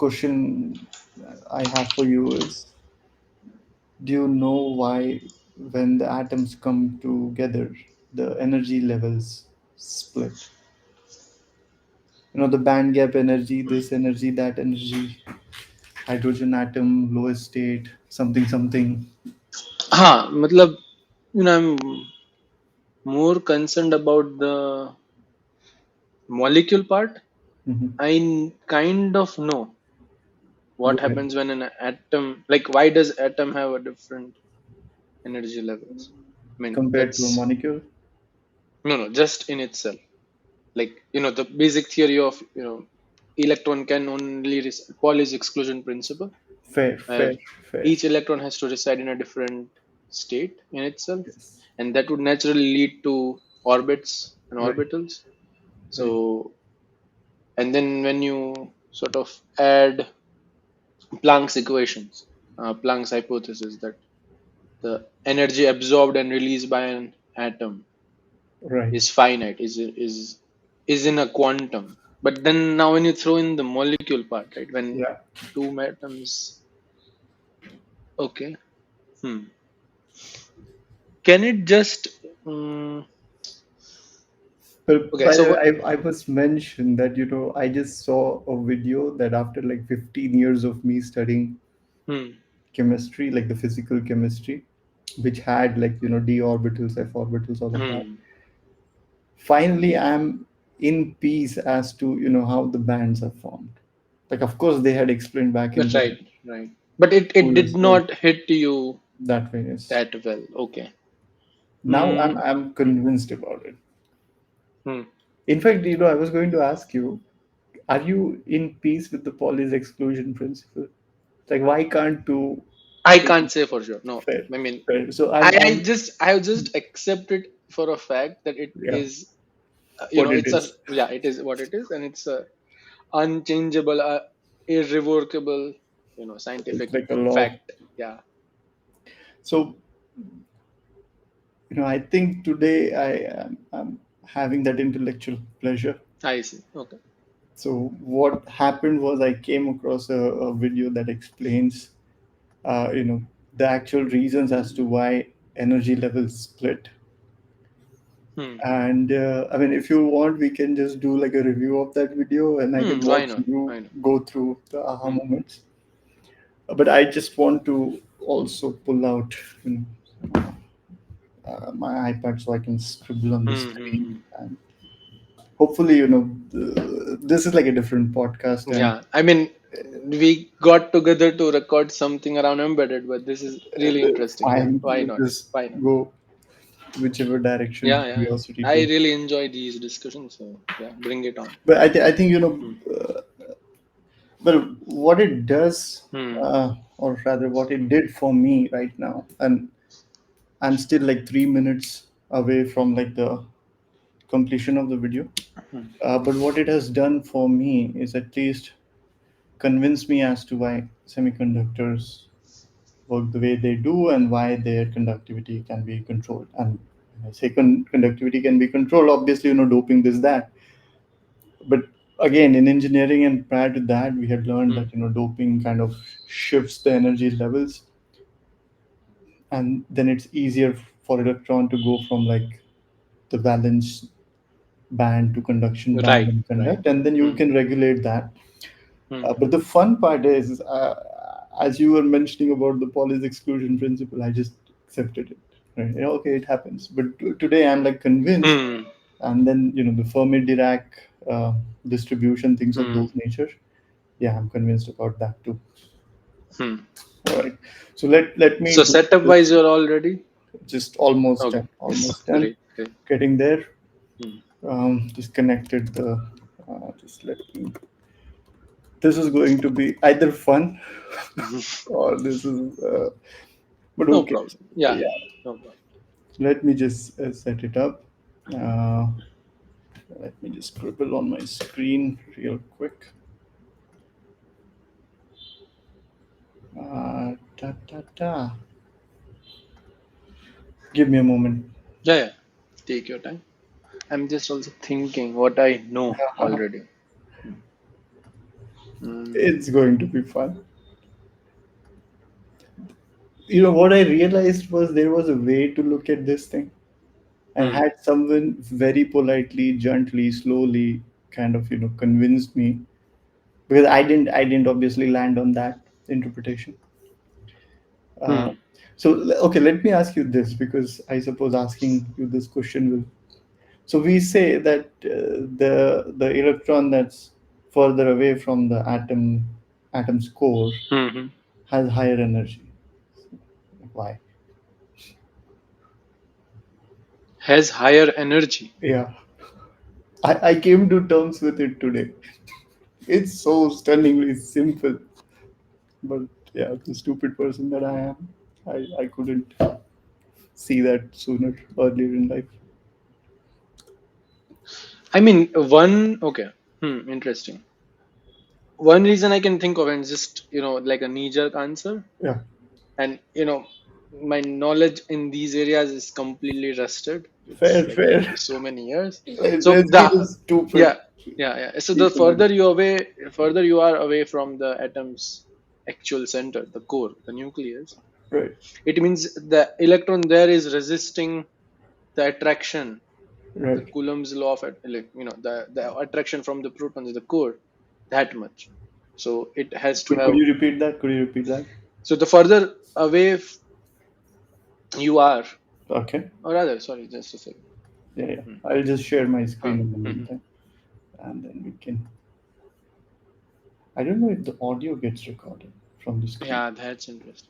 question I have for you is, do you know why when the atoms come together, the energy levels split? The band gap energy, this energy, that energy, hydrogen atom, lowest state, something, something. हाँ मतलब I'm more concerned about the molecule part. Mhm. I kind of know what Go ahead. happens when an atom, like why does atom have a different energy levels? I mean, Compared to a that's molecule? no, just in itself. Like, the basic theory of, electron can only, Pauli's exclusion principle, Fair, where fair, fair. each electron has to reside in a different state in itself, Yes. and that would naturally lead to orbits and Right, orbitals. right. So, and then when you sort of add Planck's equations, Planck's hypothesis that the energy absorbed and released by an atom Right. is finite, is in a quantum. But then now when you throw in the molecule part, right? When Yeah. two atoms, okay, hmm. Can it just But okay? by the So way, what? I must mention that, I just saw a video that after like 15 years of me studying Hmm, chemistry, like the physical chemistry, which had like, d orbitals, f orbitals, all of that. hmm. Finally, I'm in peace as to, how the bands are formed. Like, of course, they had explained back in That's the right, right. But it school did as well. not hit you That way, yes. that well. Okay. Now Hmm, I'm convinced about it. hmm. In fact, I was going to ask you, are you in peace with the Pauli's exclusion principle? Like, why can't two? I can't say for sure. No, Fair, I mean, fair. So I I'm just I have just accepted for a fact that it yeah, is, what it it's a, is. yeah, it is what it is, and it's a unchangeable, irrevocable, It's scientific like a law. fact. Yeah, So, I think today I'm having that intellectual pleasure. I see. Okay. So what happened was I came across a video that explains, the actual reasons as to why energy levels split. Hmm. And I mean, if you want, we can just do like a review of that video, and I can Why watch not? you Why not? go through the aha Hmm. moments. But I just want to also pull out, my iPad so I can scribble on the Hmm. screen. And hopefully, this is like a different podcast, and Yeah, I mean, we got together to record something around embedded, but this is really interesting. Yeah, fine, why not? just Why not? go whichever direction Yeah, yeah, yeah. curiosity I takes. really enjoy these discussions, so yeah, bring it on. But I think, Hmm. well, what it does, Hmm. or rather, what it did for me right now, and I'm still like 3 minutes away from like the completion of the video. Hmm. But what it has done for me is at least convince me as to why semiconductors work the way they do and why their conductivity can be controlled. And when I say conductivity can be controlled, obviously, doping this, that. But again, in engineering and prior to that, we had learned Hmm. that, doping kind of shifts the energy levels, and then it's easier for electron to go from like the valence band to conduction band Right, and right. conduct, and then you Hmm. can regulate that. Hmm. But the fun part is, as you were mentioning about the Pauli's exclusion principle, I just accepted it. Right? Okay, it happens. But today I'm like convinced, Hmm. and then the Fermi-Dirac uh, distribution, things of Hmm. those nature. Yeah, I'm convinced about that too. Hmm. All right. So let me So do setup wise, this. you're all ready? Just almost Okay. done. Almost done. Great, great. Getting there. Hmm. Disconnected the. Just let me. This is going to be either fun or this is. But No okay. problem. Yeah, Yeah. no problem. Let me just set it up. Uh, Let me just scribble on my screen real quick. Ta. Give me a moment. Yeah, yeah. Take your time. I'm just also thinking what I know already. Mm. It's going to be fun. What I realized was there was a way to look at this thing, and Mm. had someone very politely, gently, slowly kind of convinced me, because I didn't obviously land on that interpretation. Uh, Mm. so okay, let me ask you this, because I suppose asking you this question will. So we say that the electron that's further away from the atom's core Mm. has higher energy. Why? Has higher energy. Yeah, I came to terms with it today. It's so stunningly simple, but yeah, the stupid person that I am, I couldn't see that sooner, earlier in life. I mean, one. Okay. Interesting. One reason I can think of, and just like a knee-jerk answer, Yeah, and my knowledge in these areas is completely rusted. It's fair, like fair. so many years. So Let's be the the yeah, stupid yeah. So the people that. further you are away from the atom's actual center, the core, the nucleus, Right, it means the electron there is resisting the attraction, the right. Coulomb's law of the attraction from the protons, the core, that much. So it has to Could have. you repeat that? Could you repeat that? So the further away you are, Okay. or rather, sorry, just a second. Yeah, yeah. Hmm. I'll just share my Huh. screen in the Mhm. meantime, and then we can. I don't know if the audio gets recorded from the screen. Yeah, that's interesting.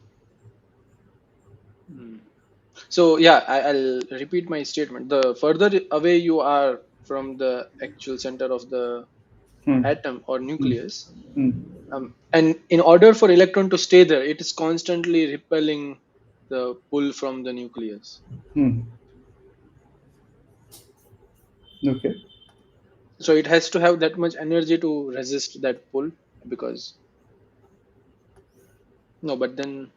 Hmm. So yeah, I'll repeat my statement. The further away you are from the actual center of the Hmm. atom or Hmm. nucleus, Hmm. and in order for electron to stay there, it is constantly repelling the pull from the nucleus. Hmm. Okay. So it has to have that much energy to resist that pull, because no, but then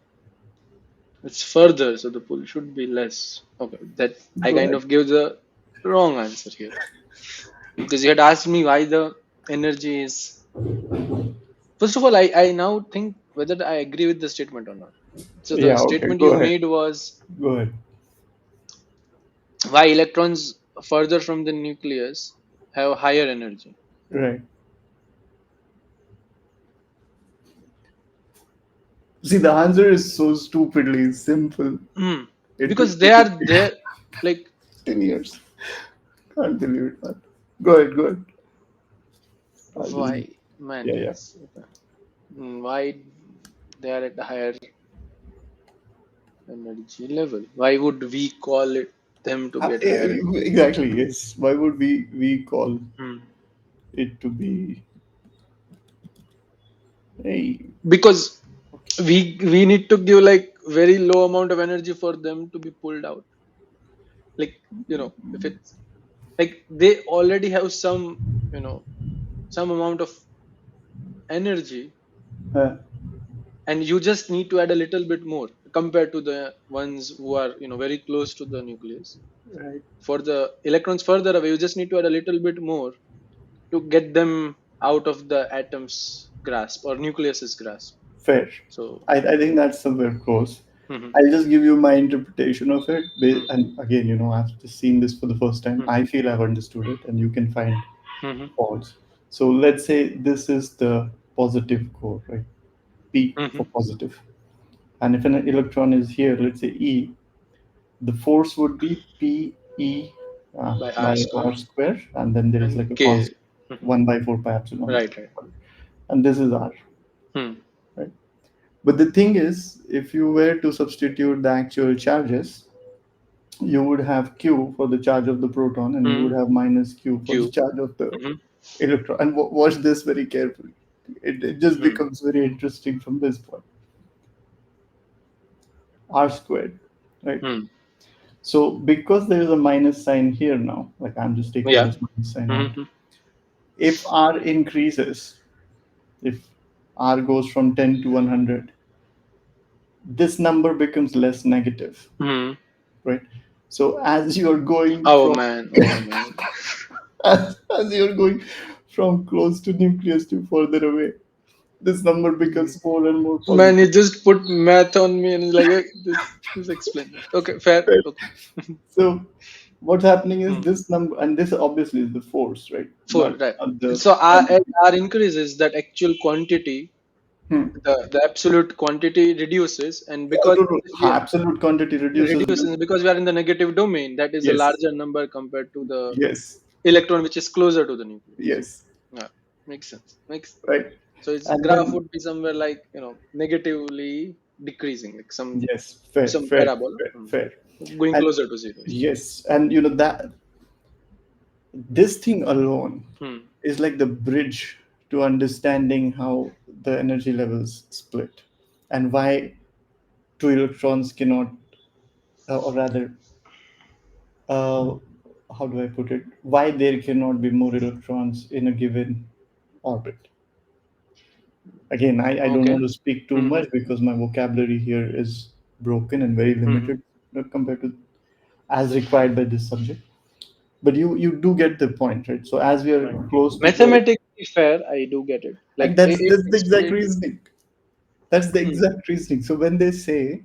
it's further, so the pull should be less. Okay, that I Go kind ahead. of gave the wrong answer here, because you had asked me why the energy is. First of all, I now think whether I agree with the statement or not. So the Yeah. Okay. statement Go you ahead. made was Go ahead. why electrons further from the nucleus have higher energy. Right. See, the answer is so stupidly simple. Hmm. It will Because they take are there, like 10 years. Can't believe it, man. Go ahead. Go ahead. I'll just. why, man, Yeah. Yeah. it's why they are at a higher energy level. Why would we call it them to be at higher energy? Exactly. Yes. Why would we call Hmm. it to be? Hey. Because we need to give like very low amount of energy for them to be pulled out. Like if it's like they already have some some amount of energy, Uh, and you just need to add a little bit more compared to the ones who are very close to the nucleus. right. For the electrons further away, you just need to add a little bit more to get them out of the atom's grasp or nucleus's grasp. Fair. So I think that's somewhere close. mhm, I'll just give you my interpretation of it. mhm, And again, I've just seen this for the first time. mhm, I feel I've understood it, and you can find mhm, faults. So let's say this is the positive core, right? P mhm, for positive. And if an electron is here, let's say E, the force would be Pe by r by square r square, and then there is and like a k. constant Mhm. 1 by 4 pi epsilon. Right, right. And this is r, Hmm. right? But the thing is, if you were to substitute the actual charges, you would have q for the charge of the proton, and you Hmm. would have minus q for the Q. charge of the Mhm, electron. And watch this very carefully. It just hmm. becomes very interesting from this point. R squared, right? Hmm. So because there is a minus sign here now, like I'm just taking Yeah. this minus sign out. Mhm, If R increases, if R goes from 10 to 100, this number becomes less negative, hmm. right? So as you're going Oh from man. Oh man. as you're going from close to nucleus to further away, this number Mm. becomes more and more Man, positive. you just put math on me and it's like, this explain that. Okay, fair. Right? Okay. So what's happening is Hmm. this number, and this obviously is the force, right? Four, Not, right. not the So as energy. R increases, that actual quantity, Hmm. the absolute quantity reduces, and Oh, because no, no. we are Absolute quantity reduces. reduces because we are in the negative domain, that is a Yes, larger number compared to the yes, electron which is closer to the nucleus. yes, Yeah, makes sense. Makes right. so its And graph then would be somewhere like negatively decreasing, like yes, fair, some fair, parabola, fair, fair. going And closer to zero. yes, and that this thing alone Hmm. is like the bridge to understanding how the energy levels split and why two electrons cannot, or rather, uh, how do I put it? Why there cannot be more electrons in a given orbit. Again, I don't Okay. want to speak too Hmm. much because my vocabulary here is broken and very Hmm. limited compared to as required by this subject. But you do get the point, right? So as we are Right. close to the, Mathematically fair, I do get it. Like and that's the exact explaining. reasoning. That's the Hmm. exact reasoning. So when they say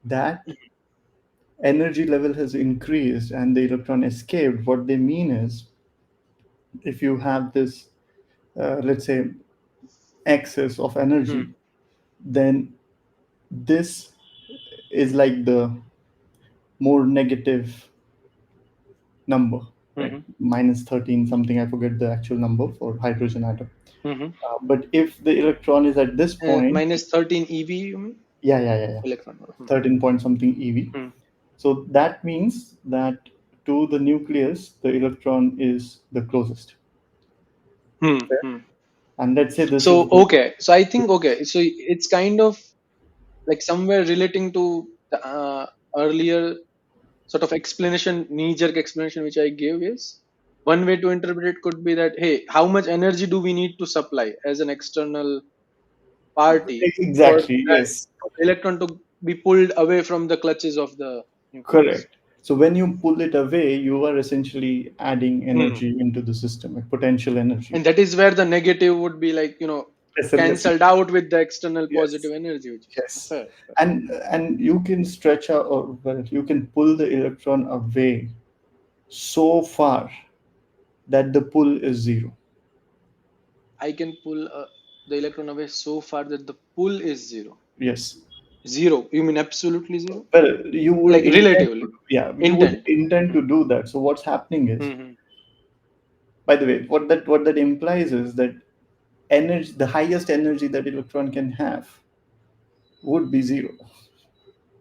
that energy level has increased and the electron escaped, what they mean is if you have this, let's say, excess of Hmm. energy, then this is like the more negative number, right? Hmm. Minus 13 something, I forget the actual number for hydrogen atom. Hmm. But if the electron is at this point, Minus 13 EV, you mean? yeah, Electron. Hmm. 13 point something eV. Hmm. So that means that to the nucleus, the electron is the closest. Hmm. Fair? Hmm. And let's say this is So the, okay, so I think okay, so it's kind of like somewhere relating to the earlier sort of explanation, knee-jerk explanation which I gave is one way to interpret it could be that hey, how much energy do we need to supply as an external party for exactly, that yes, electron to be pulled away from the clutches of the nucleus? correct. So when you pull it away, you are essentially adding Hmm. energy into the system, like potential energy. And that is where the negative would be like SLS. cancelled out with the external Yes, positive energy, which is yes. fair. Fair. And you can stretch out, or well, you can pull the electron away so far that the pull is zero. I can pull the electron away so far that the pull is zero. Yes. Zero. You mean absolutely zero? Well, you would Like intend relatively. to, yeah, you would Intent. intend to Hmm. do that. So what's happening is, Hmm. by the way, what that implies is that energy, the highest energy that electron can have, would be zero.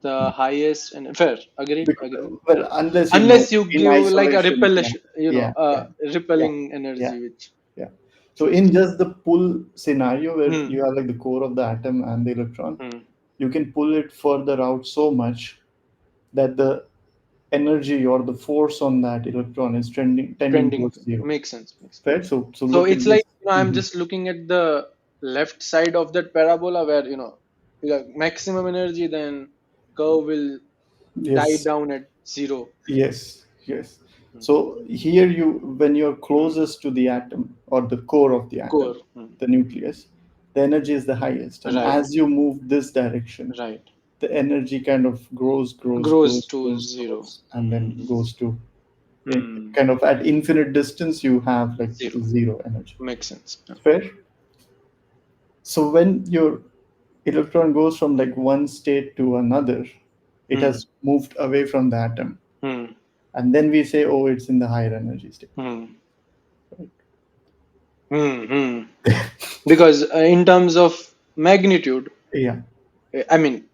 The highest and fair. Agreed. Because, Agreed. well, unless you know, Unless you in give like a isolation, yeah, repellation, yeah, yeah, yeah, repelling yeah, energy, which yeah. So makes in sense. just the pull scenario where Hmm. you have like the core of the atom and the electron, Hmm. you can pull it further out so much that the energy or the force on that electron is tending Trending. towards zero. Makes sense. Makes sense. Right? So So look it's at like this. I'm Mhm. just looking at the left side of that parabola where you got maximum energy, then curve will die Yes, down at zero. yes, yes. Hmm. So here you, when you're Hmm. closest to the atom or the core of the atom, Core. Hmm. the nucleus, the energy is the highest. And Right. as you move this direction, Right. the energy kind of Grows to zero. grows, and then goes to Hmm. kind of at infinite distance, you have like Zero. zero energy. Makes sense. Yeah. Fair? So when your electron goes from like one state to another, it Hmm. has moved away from the atom. Hmm. And then we say, oh, it's in the higher energy state. Hmm. Hmm. Hmm. Because in terms of magnitude, Yeah, I mean,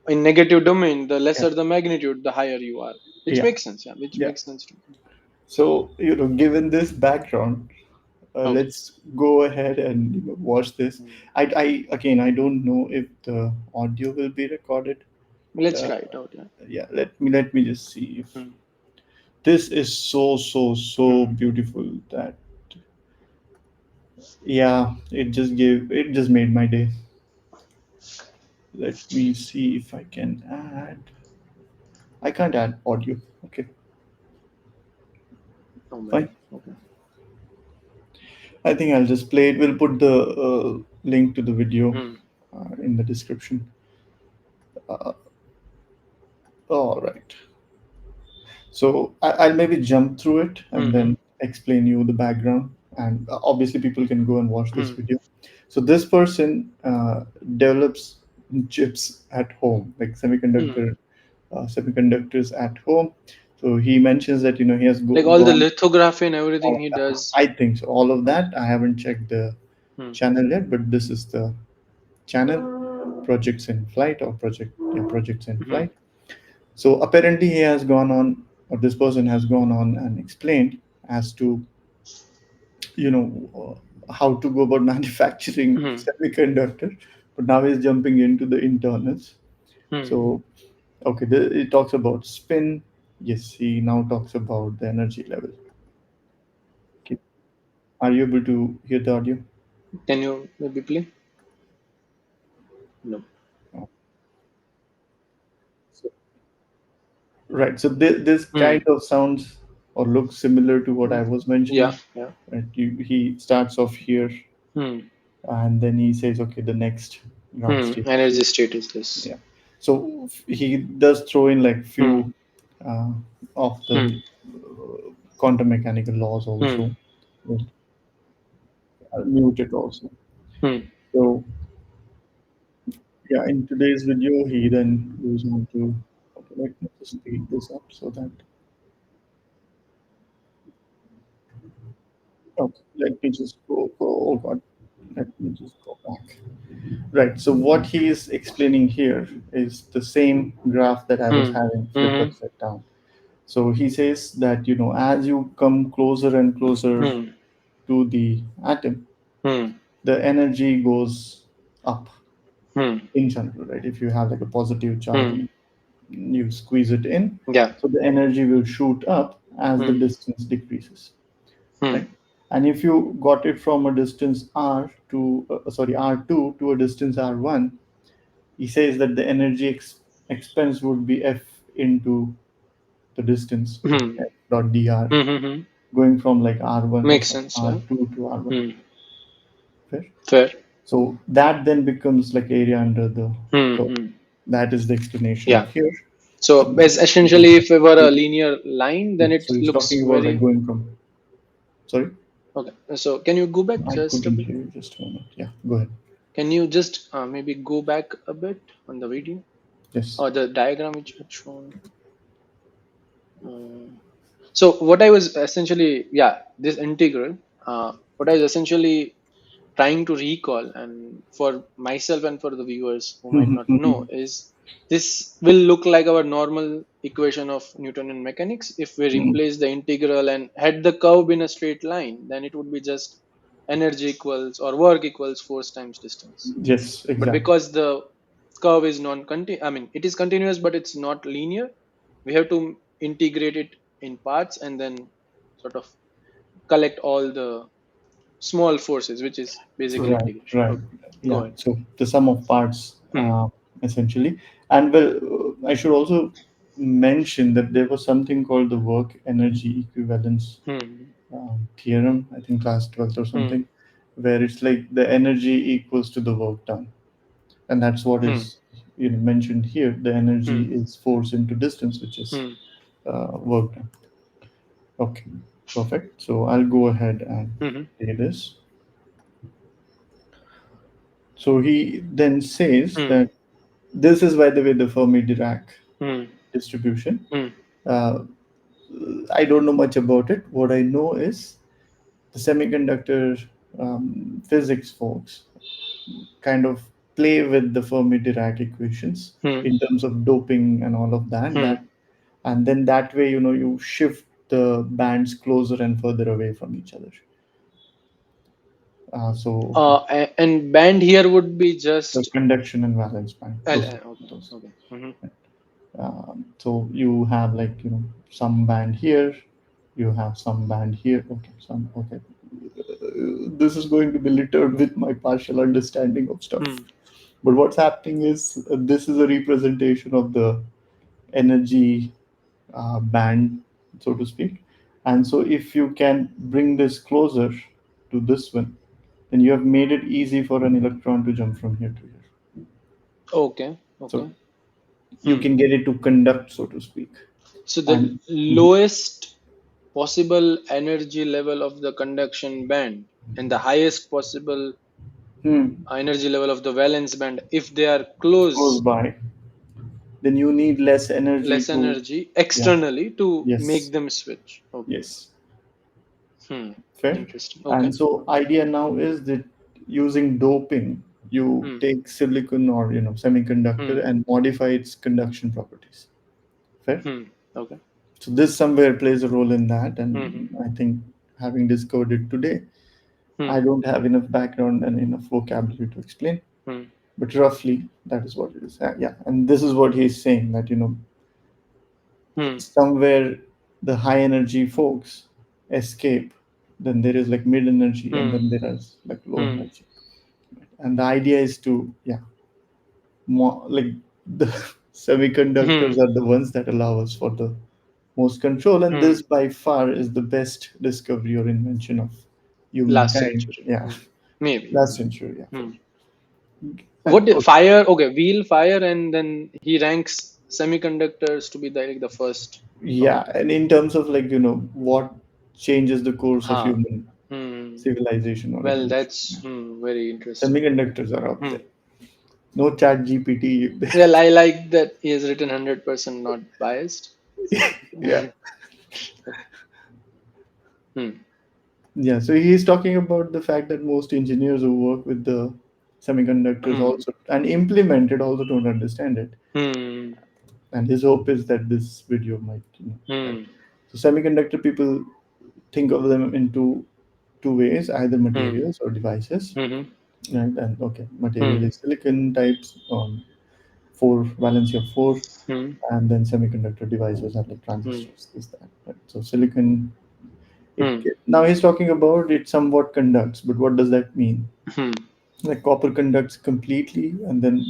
in negative domain, the yeah, lesser the magnitude, the higher you are. Which yeah, makes sense. Yeah. Which yeah. makes sense to me. So, given this background, Okay. let's go ahead and watch this. Hmm. Again, I don't know if the audio will be recorded. Let's Uh, try it out. Yeah. yeah, let me just see if Hmm. this is so Hmm. beautiful that, yeah, it just made my day. Let me see if I can add. I can't add audio. Okay, Oh man. fine. Okay. I think I'll just play it. We'll put the link to the video Hmm. in the description. Uh, all right. So I'll maybe jump through it and Hmm. then explain you the background. And obviously, people can go and watch this Hmm. video. So this person develops chips at home, like Hmm. semiconductors at home. So he mentions that he has Like all the gone. lithography and everything he does. I think so. All of that I haven't checked the Hmm. channel yet, but this is the channel, projects in flight, or projects in Hmm. flight. So apparently he has gone on, or this person has gone on and explained as to how to go about manufacturing Hmm. semiconductor, but now he's jumping into the internals. Hmm. So okay, it talks about spin. Yes, he now talks about the energy level. Okay. Are you able to hear the audio? Can you maybe play? No. Oh. So, right. So this Hmm. kind of sounds or looks similar to what I was Yeah. mentioning. Yeah. Right? He starts off here, Hmm. and then he says, okay, the next ground Hmm. state is here. Energy state is this. Yeah. So he does throw in like Hmm. few uh, of the Hmm. quantum mechanical laws Hmm. also. Well, I'll mute it also. Hmm. So yeah, in today's video, he then goes on to, okay, let me just speed this up so that, okay, let me just go, oh God, let me just go back. Right. So what he is explaining here is the same graph that I was Hmm. having flipped Hmm. upside down. So he says that, as you come closer and closer Hmm. to the atom, Hmm. the energy goes up Hmm. in general, right? If you have like a positive charge, Hmm. you squeeze it in, Yeah. so the energy will shoot up as the Hmm. distance decreases, Hmm. right? And if you got it from a distance r2 to a distance r1, he says that the energy expense would be f into the distance, Hmm. f dot dr, Hmm. Hmm. Hmm. going from like r1 or Makes sorry, sense. Yeah. r2 to r1. Hmm. Fair. Fair. So that then becomes like area under the Hmm. curve. Hmm. That is the explanation Yeah. here. So And as essentially, if it were a linear line, then it so he's looks talking about like very going from. Sorry, okay. So can you go back I just a couldn't bit? hear you. Just a moment. Yeah, go ahead. Can you just maybe go back a bit on the video Yes. or the diagram which you had shown? Uh, so what I was essentially, yeah, this integral. What I was essentially trying to recall, and for myself and for the viewers who might not know, is this will look like our normal equation of Newtonian mechanics. If we replace the integral and had the curve in a straight line, then it would be just energy equals or work equals force times distance. Yes, But exactly. because the curve is non-continuous, I mean, it is continuous, but it's not linear. We have to integrate it in parts and then sort of collect all the small forces, which is basically Right, integration. right. Okay, go Yeah. ahead. So the sum of parts, Hmm. essentially. And well, I should also mention that there was something called the work energy equivalence Hmm. theorem, I think class 12th or Hmm. something, where it's like the energy equals to the work done. And that's what Hmm. is mentioned here. The energy Hmm. is force into distance, which is Hmm. work done. Okay, perfect. So I'll go ahead and Hmm. say this. So he then says Hmm. that this is, by the way, the Fermi-Dirac Hmm. distribution. Hmm. Uh, I don't know much about it. What I know is the semiconductor physics folks kind of play with the Fermi-Dirac equations Hmm. in terms of doping and all of that. Hmm. And then that way, you shift the bands closer and further away from each other. So okay, And band here would be the just conduction and valence band, those, okay. those. Okay. Hmm. So you have like some band here, you have some band here. Okay, some okay. This is going to be littered with my partial understanding of stuff. Hmm. But what's happening is this is a representation of the energy band, so to speak. And so if you can bring this closer to this one, then you have made it easy for an electron to jump from here to here. Okay. So Okay. you Hmm. can get it to conduct, so to speak. So the And mhm. lowest possible energy level of the conduction band and the highest possible Hmm. energy level of the valence band, if they are Close close, by, then you need less energy less to, energy yeah, externally to make yes, them switch. Okay. yes, Hmm. fair. Interesting. And Okay. so idea now is that using doping, you Hmm. take silicon or Hmm. semiconductor and modify its conduction properties. Fair. Hmm. Okay. So this somewhere plays a role in that, Hmm. Hmm. and I think having discovered it today, Hmm. I don't have enough background and enough vocabulary to explain, Hmm. but roughly that is what it is. Yeah, and this is what he's saying, that Hmm. somewhere the high energy folks escape, then there is like mid energy, and Hmm. then there is like low Hmm. energy. And the idea is to, yeah, more like the Hmm. semiconductors are the ones that allow us for the most control, and Hmm. this by far is the best discovery or invention of Last humankind. century. Yeah, Hmm. Maybe. last century. Yeah, fair. Hmm. And What fire? Okay, wheel fire, and then he ranks semiconductors to be the first. yeah, Okay. and in terms of what changes the course of Huh. human Hmm. civilization or Well, evolution, that's yeah, very interesting. semiconductors are up Hmm. there. No chat GPT. Well, I like that he has written 100% not biased. So, Yeah, hmm. yeah. So he's talking about the fact that most engineers who work with the semiconductors Hmm. also and implement it also don't understand it. Hmm. And his hope is that this video might help. Hmm. So semiconductor people think of them into two ways: either Hmm. materials or devices. Hmm. Right? And okay, material Hmm. is silicon types, four valency of four, Hmm. and then semiconductor devices are like Hmm. transistors. Is that right? So silicon. Hmm. Now he's talking about it somewhat conducts, but what does that mean? Hmm. Like copper conducts completely, and then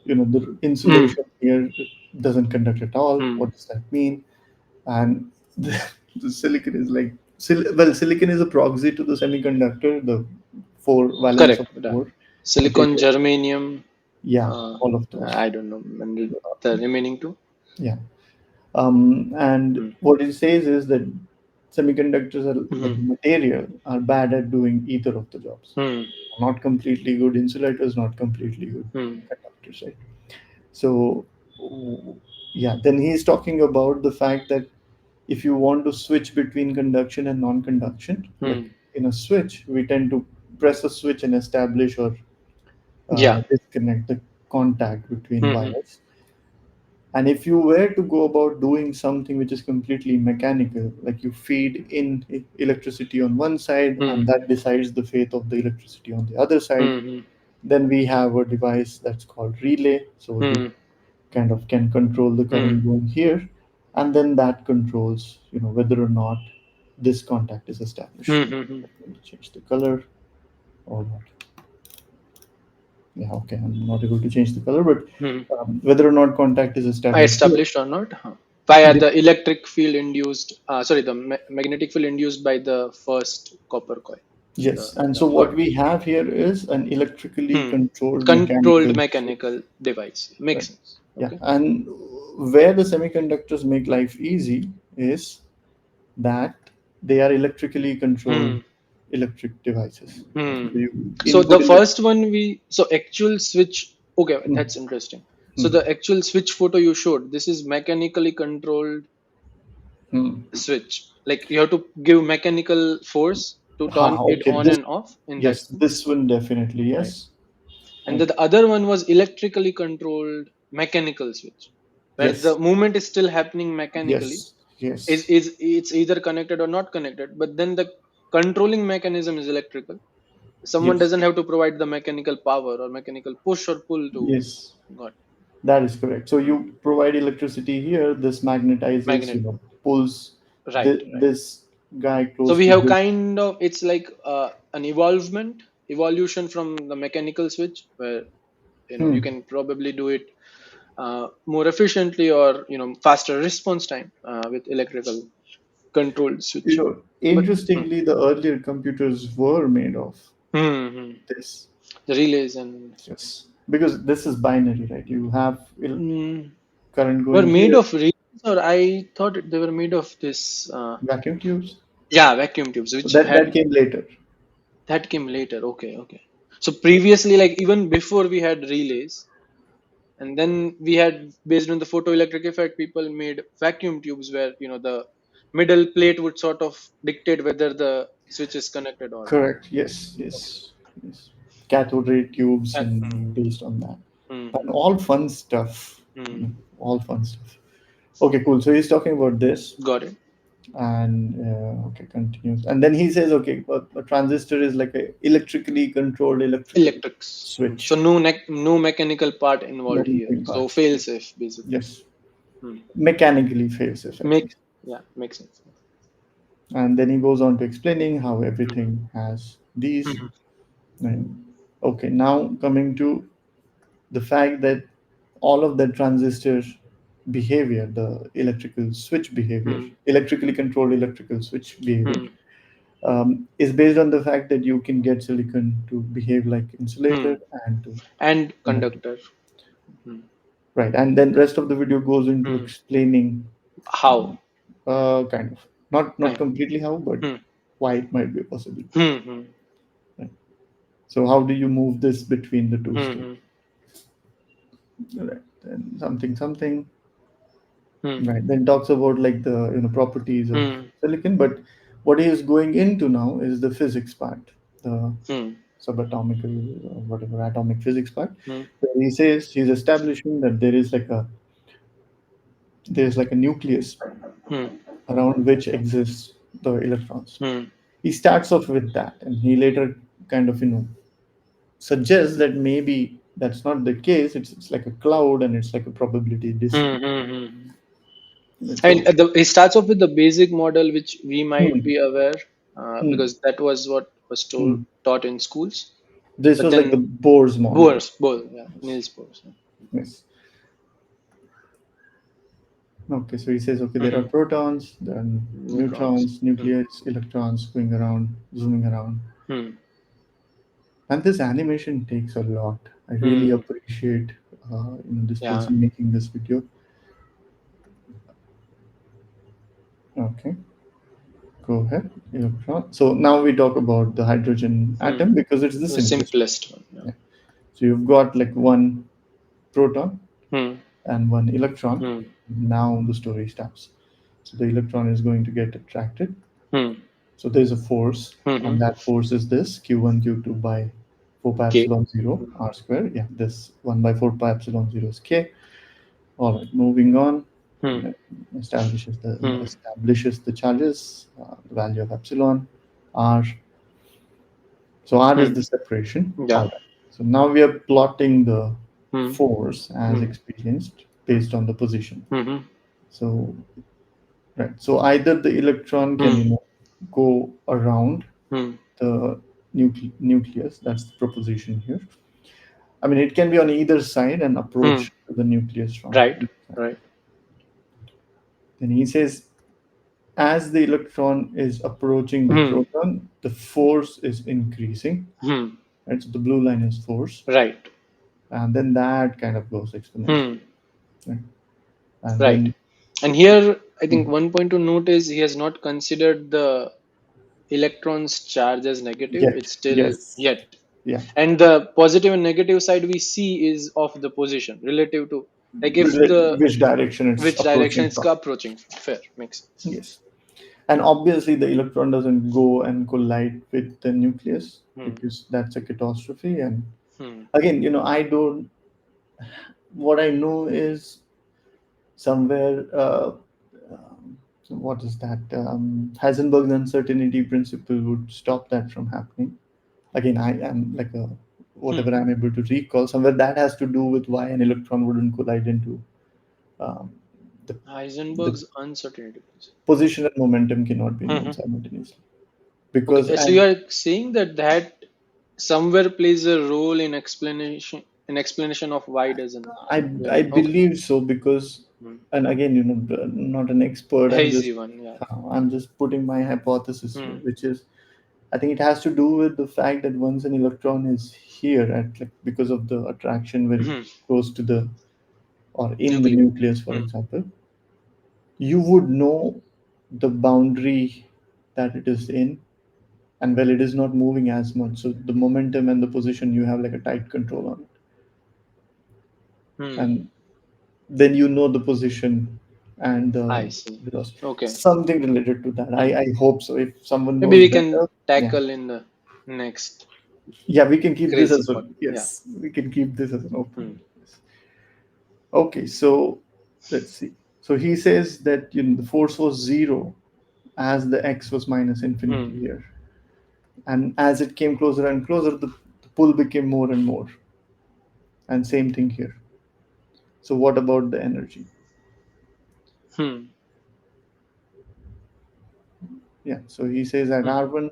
the Hmm. insulation here doesn't conduct at all. Hmm. What does that mean? And the silicon is like silicon is a proxy to the semiconductor, the four valence of Correct. Right. four Silicon, material. germanium. Yeah, Uh, all of those. I don't know. And the remaining two. Yeah. And Hmm. what it says is that semiconductors are like Hmm. material are bad at doing either of the jobs. Hmm. Not completely good insulators, not completely good Hmm. conductors, right? So, yeah, then he's talking about the fact that if you want to switch between conduction and non-conduction, like Hmm. in a switch, we tend to press a switch and establish or Yeah. disconnect the contact between Hmm. wires. And if you were to go about doing something which is completely mechanical, like you feed in electricity on one side Hmm. and that decides the fate of the electricity on the other side, Hmm. then we have a device that's called relay. So it Hmm. kind of can control the Hmm. current going here, and then that controls, whether or not this contact is established. Hmm. Hmm. Let me change the color or not. Yeah, okay, I'm not able to change the color, but Hmm. whether or not contact is established here. Established or not? Huh. Via Yeah. the electric field induced, sorry, the magnetic field induced by the first copper coil. Yes, and so Got what it. we have here is an electrically Hmm. controlled Controlled mechanical mechanical switch. device. Makes Right. sense. Yeah, Okay. and where the semiconductors make life easy is that they are electrically controlled Hmm. electric devices. Right? Hmm. So you So input the first one so actual switch. Okay, mm, that's interesting. So mm, the actual switch photo you showed, this is mechanically controlled mm. switch. Like you have to give mechanical force to turn it Okay, on this and off in that yes, sense, this one definitely right? yes. And Right. the other one was electrically controlled mechanical switch, where Yes, the movement is still happening mechanically. yes, yes, Is it's either connected or not connected, but then the controlling mechanism is electrical. Someone yes, doesn't have to provide the mechanical power or mechanical push or pull to yes. got That is correct. So hmm. you provide electricity here. This magnetizes, Magnet. pulls Right, right. this guy So close we to have this. kind of it's like an evolution from the mechanical switch, where you Hmm. can probably do it more efficiently or faster response time with electrical controlled switch. But Interestingly, the earlier computers were made of. Hmm. This, The relays and yes, because this is binary, right? You have mm, current were going made here, of relays, or I thought they were made of this. vacuum tubes. Yeah, vacuum tubes, So which that had came later. that came later. Okay, okay. So previously, like even before we had relays, and then we had, based on the photoelectric effect, people made vacuum tubes where the middle plate would sort of dictate whether the switch is connected or not. Correct. Yes. Okay. Yes. Yes. Cathode ray tubes That, and based on that, and mm, all fun stuff. mm, All fun stuff. Okay, cool. So he's talking about this, got it. and okay, continues, and then he says, okay, a transistor is like a electrically controlled electrical Electrics. So switch. no mechanical part No involved here. moving So parts. fail safe basically. Yes, Hmm. mechanically fails if at Makes least. Yeah, makes sense. And then he goes on to explaining how Hmm. everything has these. Hmm. And okay, now coming to the fact that all of the transistor behavior, the electrical switch behavior, Hmm. electrically controlled electrical switch behavior, Hmm. is based on the fact that you can get silicon to behave like Hmm. insulator and to And conductor. conductor. Hmm. Right, and then rest of the video goes into Hmm. explaining, How? kind of, not Kind. completely how, but Hmm. why it might be a possibility. Hmm. Hmm. Right. So how do you move this between the two Hmm. states? Hmm. Right, then something something. Hmm. Right. Then talks about like the properties of Hmm. silicon, but what he is going into now is the physics part, the Hmm. subatomical or whatever atomic physics part. Hmm. Where he says he's establishing that there's like a nucleus Hmm. around which exists the electrons. Hmm. He starts off with that, and he later kind of suggests that maybe that's not the case. It's like a cloud, and it's like a probability Hmm. distribution. Hmm. Hmm. And So. it starts off with the basic model, which we might Hmm, be aware, hmm, because that was what was hmm. taught in schools. This But was like the then Bohr's model. Bohr, yeah, Yes. Niels Bohr. Yeah. Yes. Okay, so he says, okay, there are Hmm. protons, then Neutrons. neutrons, Hmm. nucleus, electrons going around, zooming around. Hmm. And this animation takes a lot. I really Hmm. appreciate this Yeah. person making this video. Okay, go ahead. Electron. So now we talk about the hydrogen Hmm. atom because it's the The simplest. simplest one. Yeah. Yeah. So you've got like one proton Hmm. and one electron. Hmm. Now the story starts. So the electron is going to get attracted. Hmm. So there's a force, Hmm. and that force is this Q1 Q2 by 4 pi K. epsilon 0 r square. Yeah, this 1 by 4 pi epsilon 0 is K. All right, moving on. Hmm. uh, Hmm. establishes the charges, the value of epsilon, r. So r is Hmm. the separation. All Yeah. right. So now we are plotting the Hmm. force as Hmm. experienced based on the position. Hmm. So right. So either the electron can Hmm. go around Hmm. the nucleus. That's the proposition here. I mean, it can be on either side and Hmm. approach to the nucleus from Right. either side. Right. Then he says, as the electron is approaching the Hmm. proton, the force is increasing. Hmm. Right, so the blue line is force, Right. and then that kind of goes exponentially. Hmm. Right? And Right. then, And here, I think mhm. one point to note is he has not considered the electron's charge as negative. Yet, It's still yes, yet. yeah, And the positive and negative side we see is of the position relative to, like, if the which direction it's which direction approaching it's from. approaching. Fair. Makes sense. Yes. And obviously, the electron doesn't go and collide with the nucleus Hmm. because that's a catastrophe. And Hmm. again, I don't, what I know is somewhere, what is that? Heisenberg's uncertainty principle would stop that from happening. Again, I am like Hmm. whatever I'm able to recall, somewhere that has to do with why an electron wouldn't collide into um, the, the Heisenberg's uncertainty principle. position and momentum cannot be known Hmm. simultaneously. Okay, Because, so you and are saying that somewhere plays a role in explanation of why doesn't. Yeah. I Okay. believe so because, Hmm. and again, not an expert. Hazy one. Yeah. I'm just putting my hypothesis here, Hmm. which is I think it has to do with the fact that once an electron is here at like because of the attraction very Hmm. close to the or in the Nucleus. nucleus, for Hmm. example, you would know the boundary that it is in, and well, it is not moving as much. So the momentum and the position you have like a tight control on it, Hmm. and then you know the position and the I see. velocity. Okay. Something related to that. Hmm. I hope so. If someone Maybe knows we can better, yeah. tackle in the next Yeah, we can keep this crazy as well. part. Yeah. Yes, we can keep this as an open. Hmm. Yes. Okay, so let's see. So he says that the force was zero as the x was minus Hmm. infinity here, and as it came closer and closer, the pull became more and more. And same thing here. So what about the energy? Hmm. Yeah. So he says at Hmm. R1,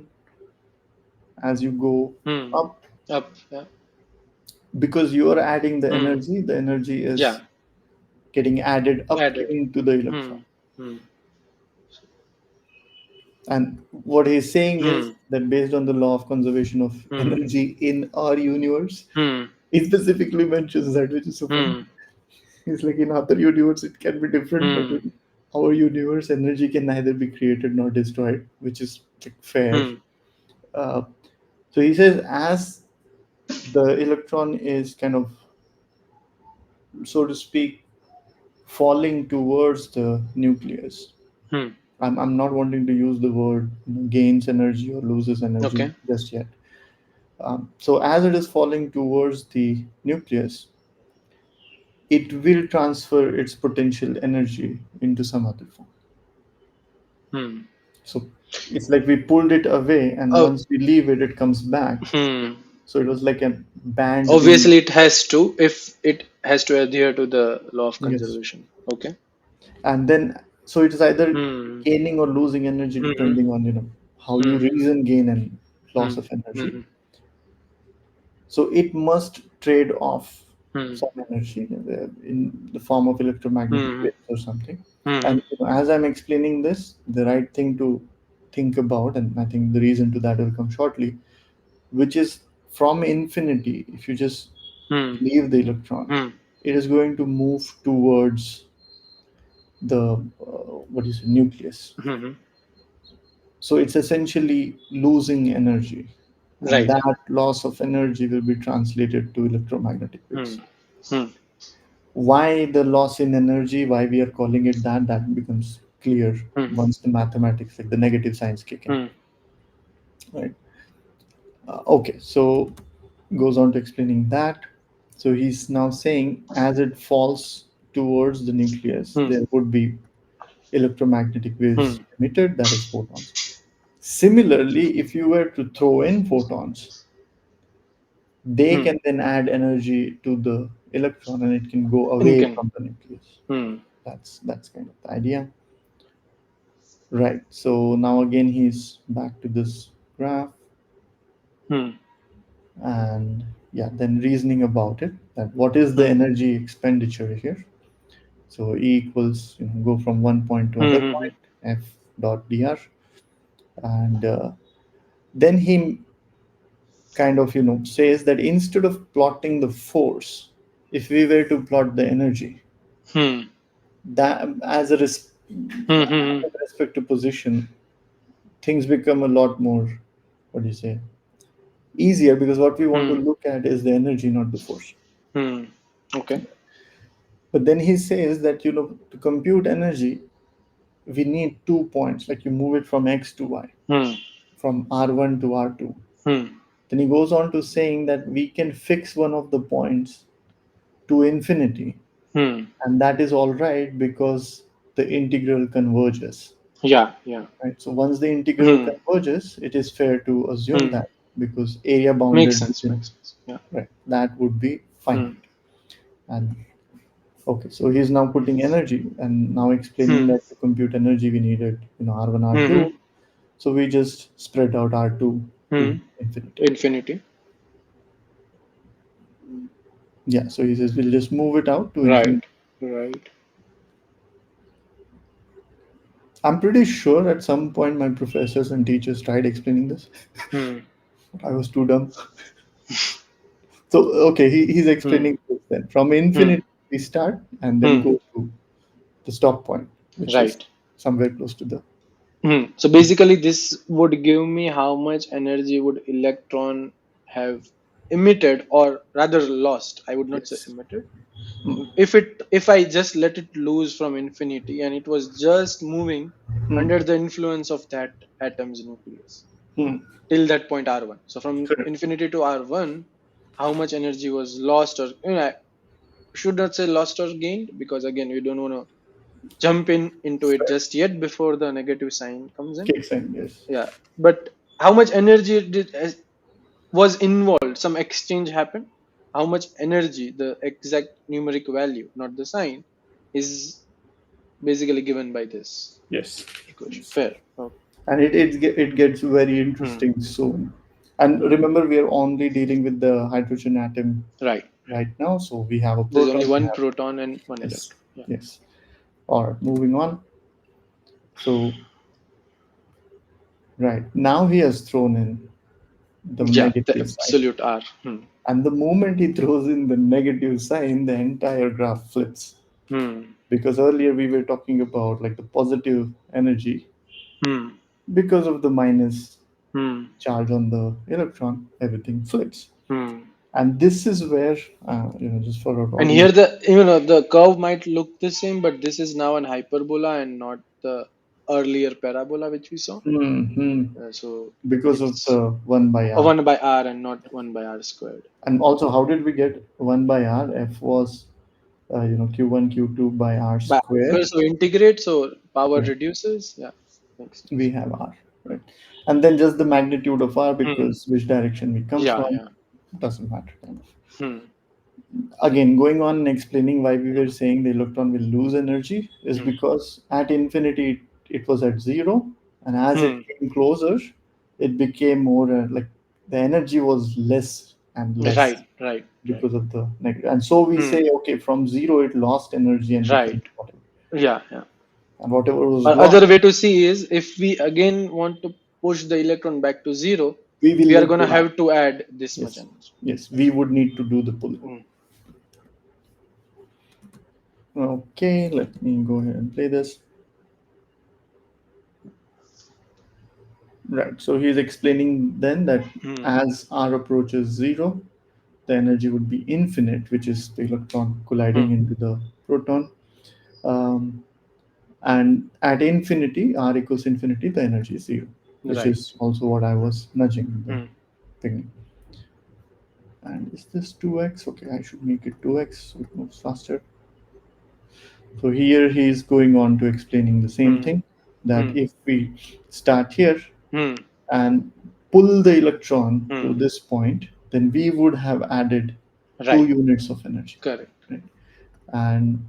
as you go Hmm. up, Up. Yeah. because you are adding Hmm. the energy is Yeah. getting added up Added. into the electron. Hmm. Hmm. And what he's saying is Hmm. that based on the law of conservation of Hmm. energy in our universe, Hmm. he specifically mentions that, which is so funny. Hmm. He's like, in other universe, it can be different, but Hmm. in our universe, energy can neither be created nor destroyed, which is like fair. Hmm. Uh, so he says, as the electron is kind of, so to speak, falling towards the nucleus. Hmm. I'm not wanting to use the word gains energy or loses energy Okay. just yet. So as it is falling towards the nucleus, it will transfer its potential energy into some other form. Hmm. So it's like we pulled it away, and Oh. once we leave it, it comes back. Hmm. So it was like a band in. Obviously, it has to if it has to adhere to the law of Yes. conservation. Okay. And then, so it is either Hmm. gaining or losing energy Hmm. depending on how you Hmm. reason gain and loss Hmm. of energy. Hmm. So it must trade off Hmm. some energy in the form of electromagnetic Hmm. waves or something. Hmm. And as I'm explaining this, the right thing to think about, and I think the reason to that will come shortly, which is from infinity, if you just Hmm. leave the electron, Hmm. it is going to move towards the what is it, nucleus. Hmm. So it's essentially losing energy, and Right. that loss of energy will be translated to electromagnetic Hmm. waves. Hmm. Why the loss in energy, why we are calling it that becomes clear Hmm. once the mathematics, like the negative signs, kick in, Hmm. right? Okay, so goes on to explaining that. So he's now saying as it falls towards the nucleus, Hmm. there would be electromagnetic waves Hmm. emitted, that is photons. Similarly, if you were to throw in photons, they Hmm. can then add energy to the electron and it can go And away can. from the nucleus. Hmm. That's kind of the idea. Right. So now again he's back to this graph, Hmm. and yeah, then reasoning about it, that what is the Hmm. energy expenditure here. So E equals, go from one point to other Hmm. Hmm. point, F dot dr, and then he kind of says that instead of plotting the force, if we were to plot the energy, Hmm. that Hmm. Hmm. with respect to position, things become a lot more, what do you say, easier, because what we want to Hmm. look at is the energy, not the force. Hmm. Okay. But then he says that to compute energy, we need 2 points, like you move it from x to y, Hmm. from r1 to r2. Hmm. Then he goes on to saying that we can fix one of the points to infinity, Hmm. and that is all right because the integral converges. Yeah. Yeah. Right? So once the integral Hmm. converges, it is fair to assume Hmm. that, because area Makes bounded sense. within, Makes sense. Yeah. right, that would be Hmm. finite. And okay, so he's now Hmm. putting energy and now explaining Hmm. that to compute energy we needed, R1, Hmm. R2. So we just spread out R2 to Hmm. infinity. Infinity. Yeah, so he says we'll just move it out to Right. infinity. Right. I'm pretty sure at some point my professors and teachers tried explaining this. Hmm. I was too dumb. So okay, he's Hmm. explaining this then. From Hmm. infinity we start and then Hmm. go to the stop point, which is Right. somewhere close to the So basically, this would give me how much energy would electron have emitted, or rather lost. I would not say yes. emitted. Hmm. If I just let it loose from infinity and it was just moving Hmm. under the influence of that atom's nucleus Hmm. till that point R1. So from Correct. infinity to R1, how much energy was lost, or I should not say lost or gained, because again we don't want to jump into it Fair. just yet before the negative sign comes in. Kicks in, yes. Yeah, but how much energy was involved? Some exchange happened. How much energy, the exact numeric value, not the sign, is basically given by this Yes. equation. Yes. Fair. Okay. And it gets very Hmm. interesting soon. And Hmm. remember, we are only dealing with the hydrogen atom Right. right now. So we have a There's only proton. We one have proton and one yes, electron. Yeah. yes. Or moving on. So right now he has thrown in the Yeah. The negative sign, absolute R. Hmm. and the moment he throws in the negative sign, the entire graph flips. Hmm. Because earlier we were talking about like the positive energy Hmm. because of the minus Hmm. charge on the electron, everything flips. Hmm. And this is where just for our And audience. here the curve might look the same, but this is now an hyperbola and not the earlier parabola which we saw. Mhm. So Because of it's the 1 by a r. 1 by r and not 1 by r squared. And also, how did we get 1 by r? F was q1 q2 by r By r square. squared, so integrate, so power Correct. reduces. Yeah, makes We sense. have r, right? And then just the magnitude of r, Hmm. because which direction we come Yeah, from yeah. doesn't matter kind of. Hmm. Again, going on and explaining why we were saying the electron will lose energy is Hmm. because at infinity it was at zero, and as it Hmm. came closer, it became more like the energy was less and less Right, right, right. because of the negative. And so we Hmm. say, okay, from zero it lost energy and became Right. whatever, Yeah, yeah. and whatever was Or lost, other way to see is, if we again want to push the electron back to zero, we will we are need gonna to add. have to add this much Yes, energy. yes, we would need to do the pulling. Hmm. Okay, let me go ahead and play this. Right. So he's explaining then that Hmm. as r approaches zero, the energy would be infinite, which is the electron Hmm. colliding into the proton. Um, and at infinity, r equals infinity, the energy is zero, which Right. is also what I was nudging in the Hmm. beginning. And is this 2x? Okay, I should make it 2x so it moves faster. So here he is going on to explaining the same Hmm. thing, that Hmm. if we start here Hmm. and pull the electron to Hmm. this point, then we would have added two Right. units of energy. Correct. Right? And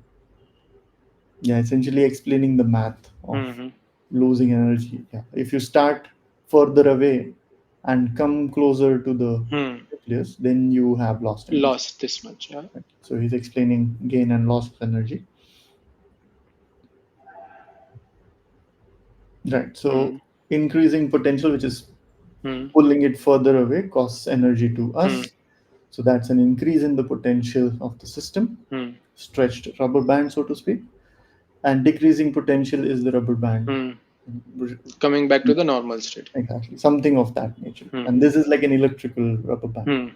yeah, essentially explaining the math of Hmm. losing energy. Yeah. If you start further away and come closer to the Hmm. nucleus, then you have lost energy. Lost this much. Yeah. Right? So he's explaining gain and loss of energy. Right. So Hmm. increasing potential, which is Hmm. pulling it further away, costs energy to Hmm. us. So that's an increase in the potential of the system, Hmm. stretched rubber band, so to speak. And decreasing potential is the rubber band. Hmm. Coming back to the normal state. Exactly, something of that nature. Hmm. And this is like an electrical rubber band. Hmm.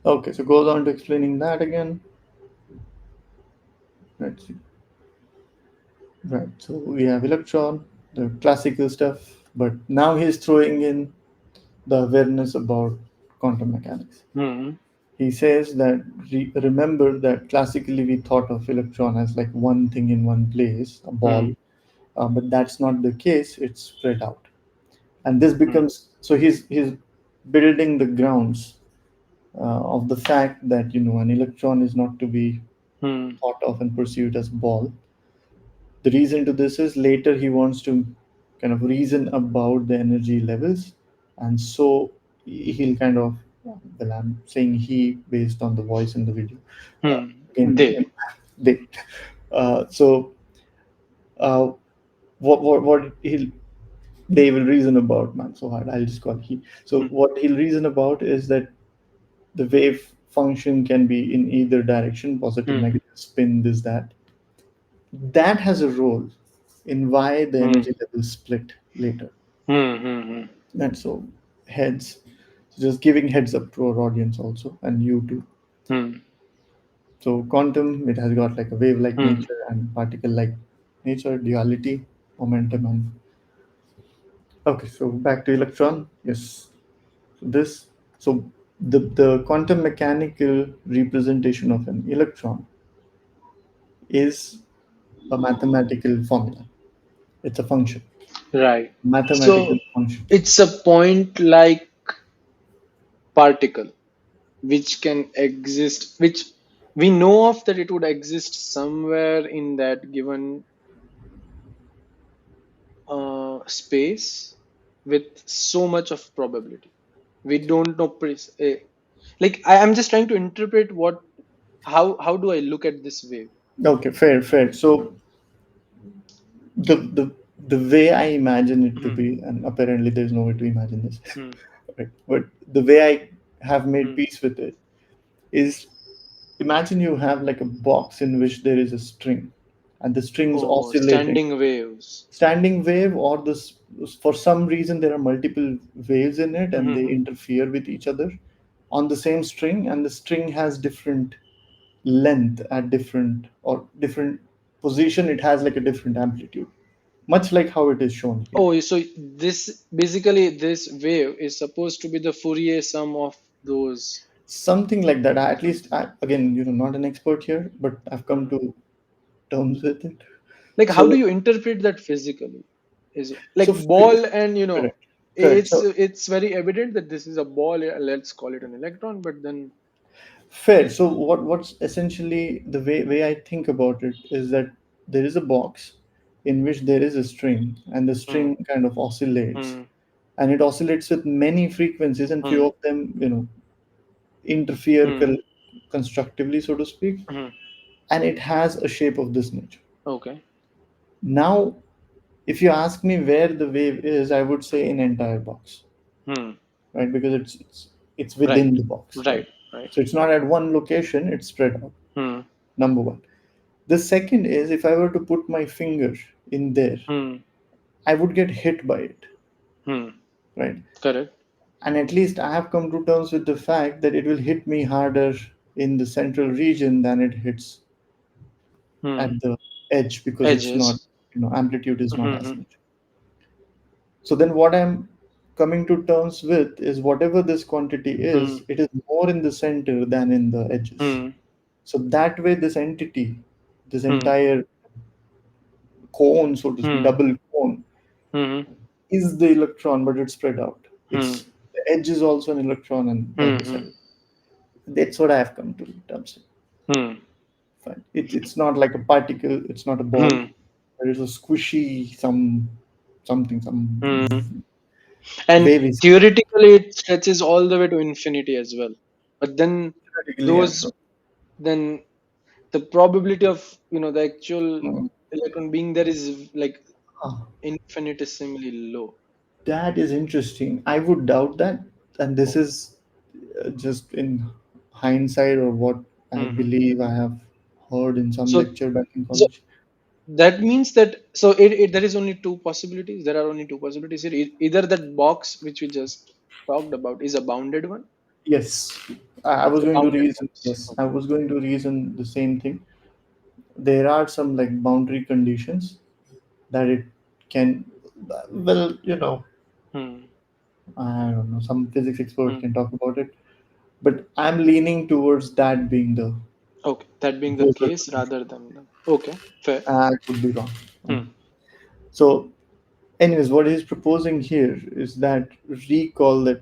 Okay, so goes on to explaining that again. Let's see. Right, so we have electron, the classical stuff, but now he's throwing in the awareness about quantum mechanics. Hmm. He says that remember that classically we thought of electron as like one thing in one place, a Hmm. ball, but that's not the case. It's spread out, and this Hmm. becomes so he's building the grounds of the fact that an electron is not to be Hmm. thought of and perceived as ball. The reason to this is later he wants to kind of reason about the energy levels, and so he'll kind of, well, I'm saying he based on the voice in the video. Uh, Hmm. again, They. they. So uh, what he'll they will reason about, man, so hard, I'll just call he. So Hmm. what he'll reason about is that the wave function can be in either direction, positive, Hmm. negative, spin, this, that. That has a role in why the Hmm. energy levels split later. Hmm. Hmm. Hmm. And so heads, so just giving heads up to our audience also, and you too. Hmm. So quantum, it has got like a wave-like Hmm. nature and particle-like nature, duality, momentum, and okay. So back to electron. Yes. So this. So the quantum mechanical representation of an electron is a mathematical formula. It's a function, Right. mathematical So function. it's a point like particle which can exist, which we know of that it would exist somewhere in that given space with so much of probability. We don't know like I'm just trying to interpret what how do I look at this wave? Okay, fair, fair. So the way I imagine it to Hmm. be, and apparently there's no way to imagine this, Hmm. right? But the way I have made Hmm. peace with it is, imagine you have like a box in which there is a string, and the string is Oh, oscillating, standing waves. standing wave, or this, for some reason there are multiple waves in it and they Hmm. interfere with each other on the same string, and the string has different length at different or different position, it has like a different amplitude, much like how it is shown here. Oh, so this basically this wave is supposed to be the Fourier sum of those. Something like that. At least again, not an expert here, but I've come Hmm. to terms with it. Like how do So you interpret that physically? Is so like ball and correct, correct. So it's very evident that this is a ball, let's call it an electron, but then fair. So what's essentially the way I think about it is that there is a box in which there is a string, and the hmm, string kind of oscillates, hmm, and it oscillates with many frequencies, and few hmm, of them interfere hmm, constructively, so to speak, hmm, and it has a shape of this nature. okay. Now, if you ask me where the wave is, I would say in entire box, Hmm, right? Because it's right, within the box, right? right, right. So it's not at one location; it's spread out. Hmm, Number one. The second is, if I were to put my finger in there, hmm, I would get hit by it, hmm, right? correct. And at least I have come to terms with the fact that it will hit me harder in the central region than it hits Hmm, at the edge, because it's not, edges. amplitude is not Hmm, as hmm, much. So then what I'm coming to terms with is, whatever this quantity hmm, is, it is more in the center than in the edges. hmm, So that way, this entity, this hmm, entire cone, so to speak, hmm, double cone, hmm, is the electron, but it's spread out. hmm, It's the edge is also an electron, and vice hmm, versa. hmm, That's what I have come to terms with. hmm, Fine. It's not like a particle. It's not a ball. hmm, There is a squishy something, hmm. some And wavy. theoretically, it stretches all the way to infinity as well. But then Yeah. those, then the probability of the actual Mm. electron being there is like Ah, infinitesimally low. that is interesting. I would doubt that, and this is just in hindsight, or what I Hmm. believe I have heard in some So, lecture back in so college. that means that there is only two possibilities. There are only two possibilities here. Either that box which we just talked about is a bounded one. Yes, I It's was a going to bounded reason. box. Yes, I Okay. was going to reason the same thing. There are some like boundary conditions that it can. Well, Hmm. I don't know. Some physics expert Hmm. can talk about it, but I'm leaning towards that being the Okay. That being the those are case, rather than okay, fair. I could be wrong. Hmm. So, anyways, what he's proposing here is that, recall that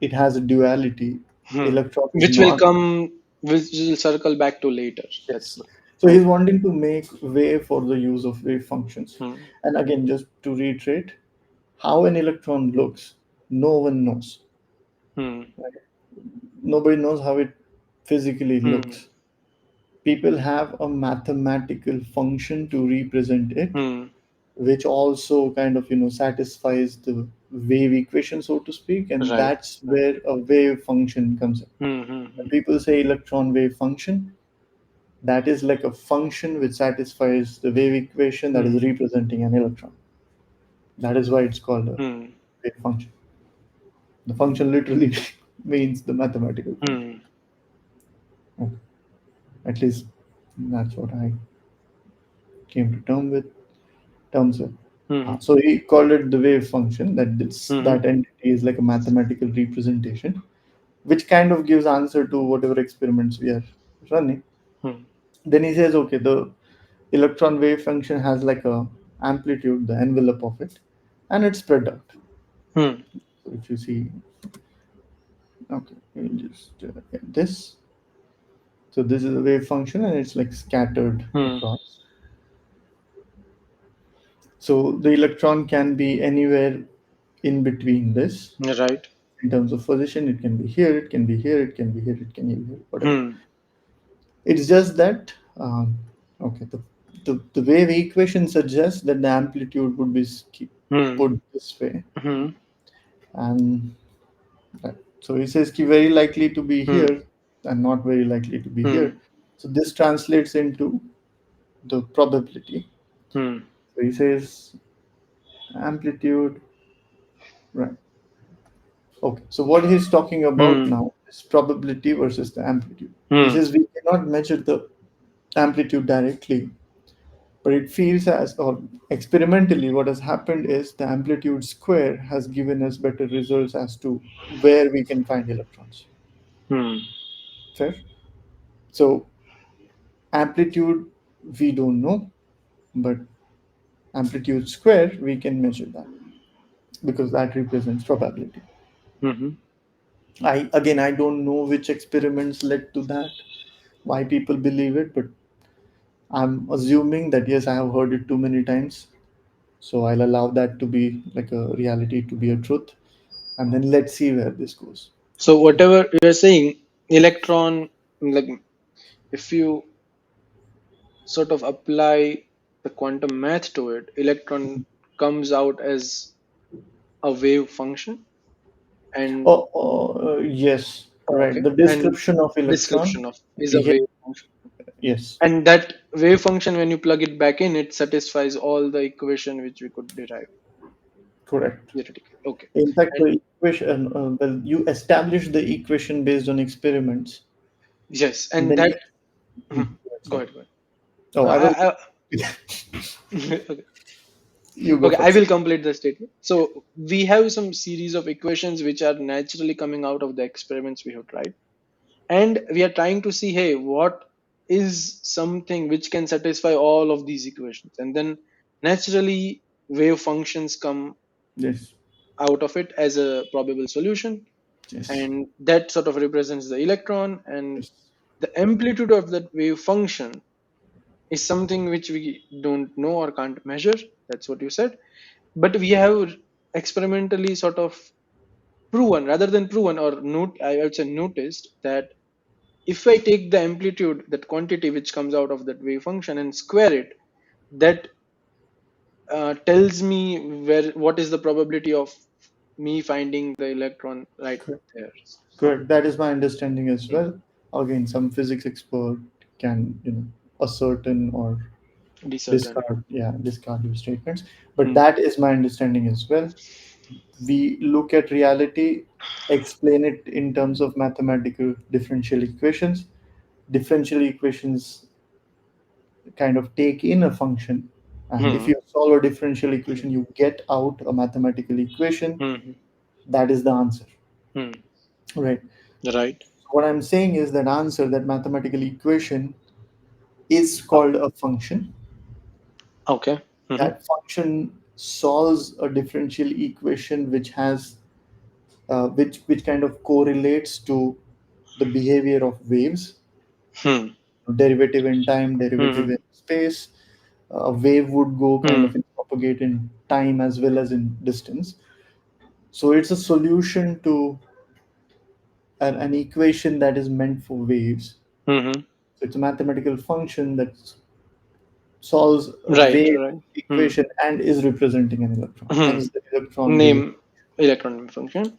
it has a duality. Hmm. Electron is Which will not. come, which will circle back to later. That's Yes. good. So he's Okay. wanting to make way for the use of wave functions. Hmm. And again, just to reiterate, how an electron looks, no one knows. Hmm. Right? Nobody knows how it physically Hmm. looks. people have a mathematical function to represent it, Hmm. which also kind of satisfies the wave equation, so to speak, and Right. that's where a wave function comes in. Hmm. Hmm. When Hmm. people say electron wave function, that is like a function which satisfies the wave equation that Hmm. is representing an electron. That is why it's called a Hmm. wave function. The function literally means the mathematical function. Hmm. Okay. At least that's what I came to terms with. Hmm. So he called it the wave function. Hmm. That entity is like a mathematical representation, which kind of gives answer to whatever experiments we are running. Hmm. Then he says, okay, the electron wave function has like a amplitude, the envelope of it, and it's spread out. Hmm. So if you see, okay, you just get this. So this is a wave function, and it's like scattered Hmm. across. So the electron can be anywhere in between this. Right. In terms of position, it can be here, it can be here, it can be here, it can be here, whatever. Hmm. It's just that, okay, the wave equation suggests that the amplitude would be Hmm. put this way. Hmm. And so he says ki very likely to be Hmm. here and not very likely to be Hmm. here. So this translates into the probability. Hmm. So he says amplitude, right? Okay. So what he's talking about Hmm. now is probability versus the amplitude. He Hmm. says we cannot measure the amplitude directly, but it feels as, or experimentally, what has happened is the amplitude square has given us better results as to where we can find electrons. Hmm. Fair? So amplitude we don't know, but amplitude square we can measure that because that represents probability. Hmm. I don't know which experiments led to that, why people believe it, but I'm assuming that yes, I have heard it too many times. So I'll allow that to be like a reality, to be a truth, and then let's see where this goes. So whatever you're saying, electron, like if you sort of apply the quantum math to it, electron comes out as a wave function, and Yes, right. okay, The and description of electron, description of is a yeah, wave function. yes, And that wave function, when you plug it back in, it satisfies all the equation which we could derive correct. theoretically. Okay. In fact, And the equation, well, you establish the equation based on experiments, yes, and and then that you, go sorry. ahead, go ahead. Oh, I was, I okay. you go Okay, I first. will complete the statement. So we have some series of equations which are naturally coming out of the experiments we have tried, and we are trying to see, hey, what is something which can satisfy all of these equations, and then naturally wave functions come Yes, out of it as a probable solution, yes, and that sort of represents the electron, and yes, the amplitude of that wave function is something which we don't know or can't measure. That's what you said, but we have experimentally sort of proven, rather than proven, or note, I would say noticed that if I take the amplitude, that quantity which comes out of that wave function, and square it, that tells me where, what is the probability of me finding the electron right correct. there. Correct. That is my understanding as Hmm. well. Again, some physics expert can, ascertain or Discern. discard your statements, but Hmm. that is my understanding as well. We look at reality, explain it in terms of mathematical differential equations. Differential equations kind of take in a function, and if Hmm. you solve a differential equation you get out a mathematical equation. Hmm. That is the answer, Hmm. right? Right. What I'm saying is that answer, that mathematical equation, is called a function. Okay. Hmm. That function solves a differential equation which has which kind of correlates to the behavior of waves, Hmm. derivative in time, derivative Hmm. in space. A wave would go kind Hmm. of in propagate in time as well as in distance. So it's a solution to an equation that is meant for waves. Hmm. So it's a mathematical function that solves a Right, wave right. Hmm. equation and is representing an electron. Hmm. Hence, the electron will. Name electron name function.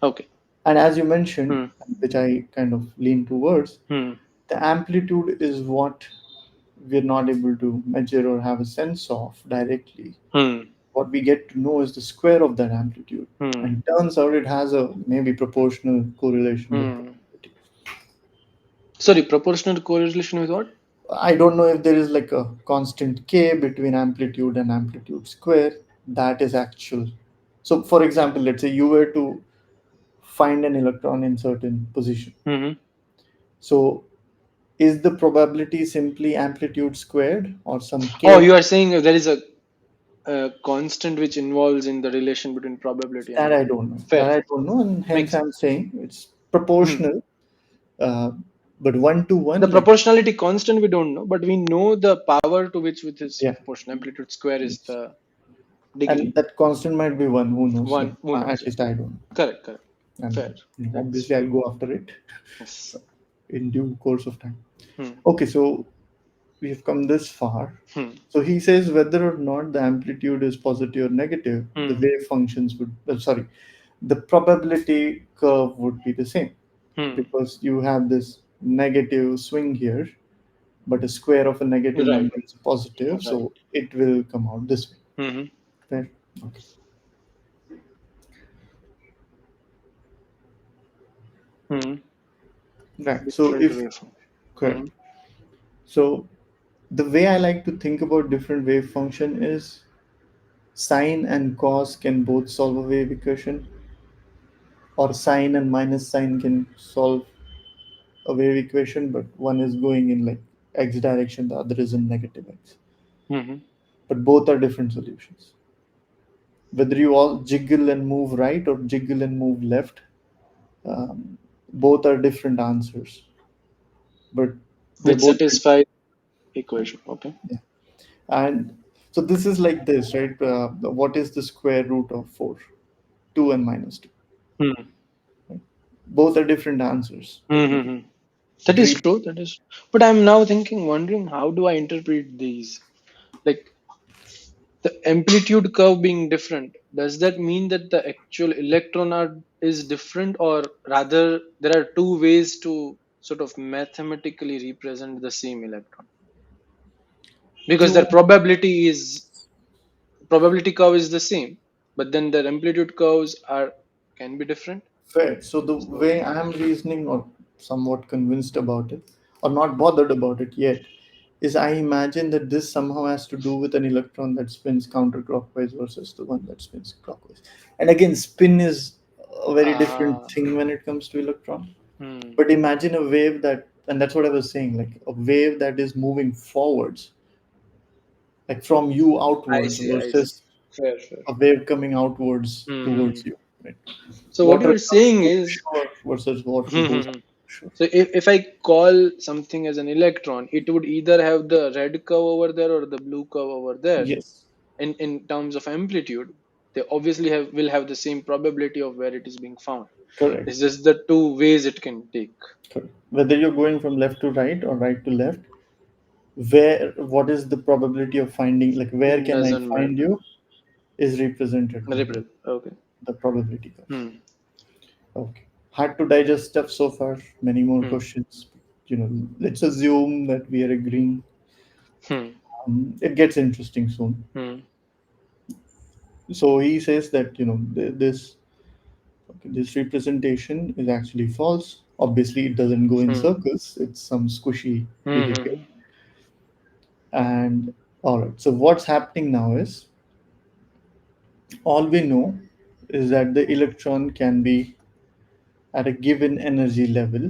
Okay. And as you mentioned, Hmm. which I kind of lean towards, Hmm. the amplitude is what we're not able to measure or have a sense of directly. Hmm. What we get to know is the square of that amplitude. Hmm. And turns out it has a maybe proportional correlation with Hmm. probability. Sorry, proportional correlation with what? I don't know if there is like a constant k between amplitude and amplitude square. That is actual. So, for example, let's say you were to find an electron in certain position. Hmm. So, is the probability simply amplitude squared or some Oh, k? you are saying there is a constant which involves in the relation between probability and That I amplitude. don't know. Fair, That I fair. don't know, and Makes hence I'm sense. saying it's Hmm. proportional. Uh, but one to The one, like proportionality constant we don't know, but we know the power to which with is yeah, proportional. Amplitude square is yes. the And degree. that constant might be one. Who knows? Like One, who knows? at Yeah. least I don't. Correct, correct. Fair. And That's obviously I'll go after it yes. in due course of time. Hmm. Okay, so we have come this far. Hmm. So he says whether or not the amplitude is positive or negative, the Hmm. wave functions would, sorry, the probability curve would be the same Hmm. because you have this negative swing here, but a square of a negative Right, number is positive, right. so it will come out this way. Hmm. Fair? Okay. Hmm. Right. So Different if waveform. Hmm. correct. So the way I like to think about different wave function is sine and cos can both solve a wave equation, or sine and minus sine can solve a wave equation, but one is going in like x direction, the other is in negative x. Hmm. But both are different solutions. Whether you all jiggle and move right or jiggle and move left, um, both are different answers, but they're Which both satisfies equation. Okay. yeah. And so this is like this, right? What is the square root of 4? 2 and minus 2. Hmm. Right? Both are different answers, technically. Hmm. That is Agree? true. That is. But I'm now thinking, wondering how do I interpret these? Like the amplitude curve being different. Does that mean that the actual electron are, is different, or rather there are two ways to sort of mathematically represent the same electron? Because their To probability curve is the same, but then their amplitude curves are can be different. fair. So the So way I am reasoning, or somewhat convinced about it, or not bothered about it yet, is I imagine that this somehow has to do with an electron that spins counterclockwise versus the one that spins clockwise. And again, spin is a very different ah, thing when it comes to electron. hmm, But imagine a wave that, and that's what I was saying, like a wave that is moving forwards, like from you I outwards see, I see. versus Fair, fair. a wave coming outwards Hmm. towards you. Right? So what Water you're comes saying to is, shore versus water goes up shore. so if I call something as an electron, it would either have the red curve over there or the blue curve over there. Yes, In terms of amplitude, they obviously will have the same probability of where it is being found. correct. It's just the two ways it can take. Correct. Whether you're going from left to right or right to left, where what is the probability of finding, like where can I Doesn't find matter. you, is represented by Okay. the probability curve. Hmm. Okay. Hard to digest stuff so far. Many more Hmm. questions. Let's assume that we are agreeing. Hmm. It gets interesting soon. Hmm. So he says that this representation is actually false. Obviously, it doesn't go in Hmm. circles. It's some squishy Hmm. behavior. Hmm. And all right. So what's happening now is all we know is that the electron can be at a given energy level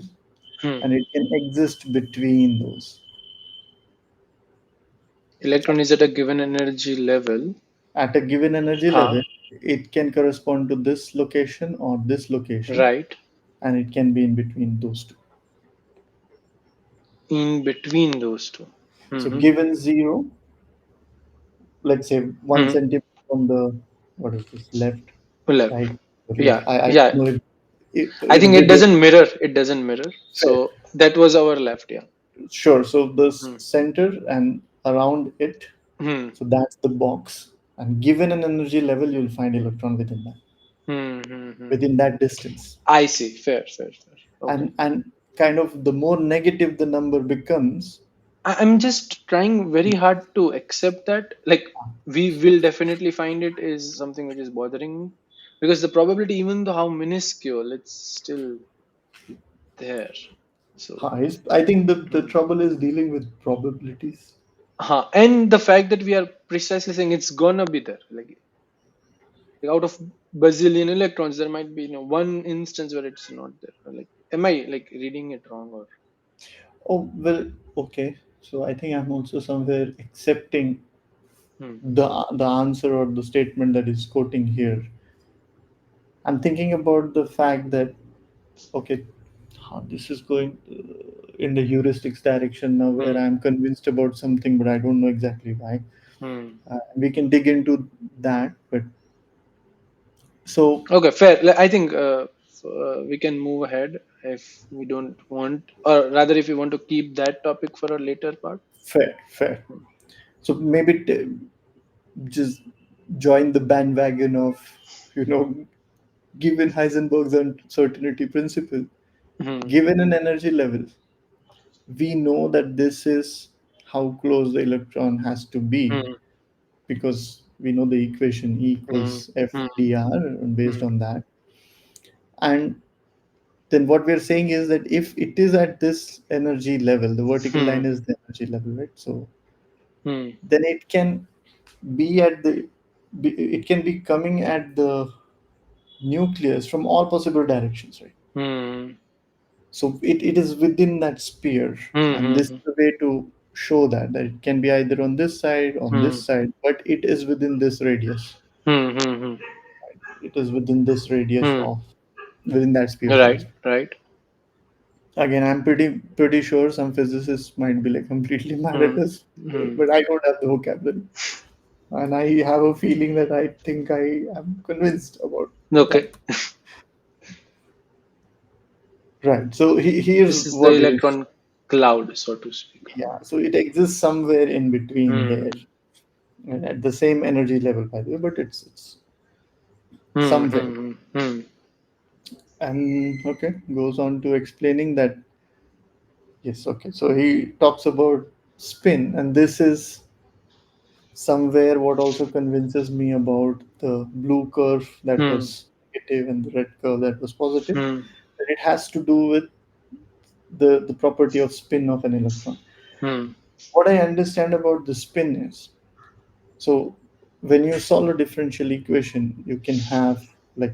Hmm. and it can exist between those. Electron is at a given energy level. At a given energy Huh. level, it can correspond to this location or this location, Right. and it can be in between those two. In between those two. So, Hmm. given zero, let's say one Hmm. centimeter from the what is this left, Left. right? Okay, like Yeah. I don't Yeah. know if I think it with it doesn't mirror. It doesn't mirror. fair. So that was our left. Yeah. Sure. So the Hmm. center and around it, Hmm. so that's the box. And given an energy level, you'll find electron Hmm. Hmm. Hmm. within that distance. I see. Fair. Fair. Fair. Okay. And kind of the more negative the number becomes, I'm just trying very hard to accept that. Like, we will definitely find it is something which is bothering me, because the probability, even though how minuscule, it's still there. So, I think the hmm. trouble is dealing with probabilities. And the fact that we are precisely saying it's gonna be there, like out of bazillion electrons, there might be one instance where it's not there. Like, am I like reading it wrong or? Oh, well, okay. So I think I'm also somewhere accepting Hmm. the answer or the statement that is quoting here. I'm thinking about the fact that, okay, this is going in the heuristics direction now, where Hmm. I'm convinced about something, but I don't know exactly why. Hmm. We can dig into that, but so Okay, fair. I think we can move ahead if we don't want, or rather, if we want to keep that topic for a later part. fair, fair. So maybe just join the bandwagon of, you know, given Heisenberg's uncertainty principle, Hmm. given an energy level, we know that this is how close the electron has to be Hmm. because we know the equation E Hmm. equals Hmm. FDR, and based Hmm. on that. And then what we're saying is that if it is at this energy level, the vertical Hmm. line is the energy level, right? So Hmm. then it can be it can be coming at the nucleus from all possible directions, right? Hmm. So it is within that sphere, Hmm. and this is Hmm. the way to show that it can be either on Hmm. this side, but it is within this radius. Hmm. Hmm. Hmm. It is within this radius Hmm. of within that sphere Right. size. Right. Again, I'm pretty sure some physicists might be like completely mad Hmm. at us, Hmm. but I don't have the vocabulary, and I have a feeling that I think I am convinced about Okay. that. Right. So here's This is the what is, electron cloud, so to speak. yeah. So it exists somewhere in between there, Hmm. and at the same energy level, by the way, but it's Hmm. somewhere. Hmm. Hmm. And okay, goes on to explaining that, yes, okay. So he talks about spin, and this is somewhere what also convinces me about the blue curve that Hmm. was negative and the red curve that was positive, Hmm. that it has to do with the property of spin of an electron. Hmm. What I understand about the spin is, so when you solve a differential equation, you can have, like,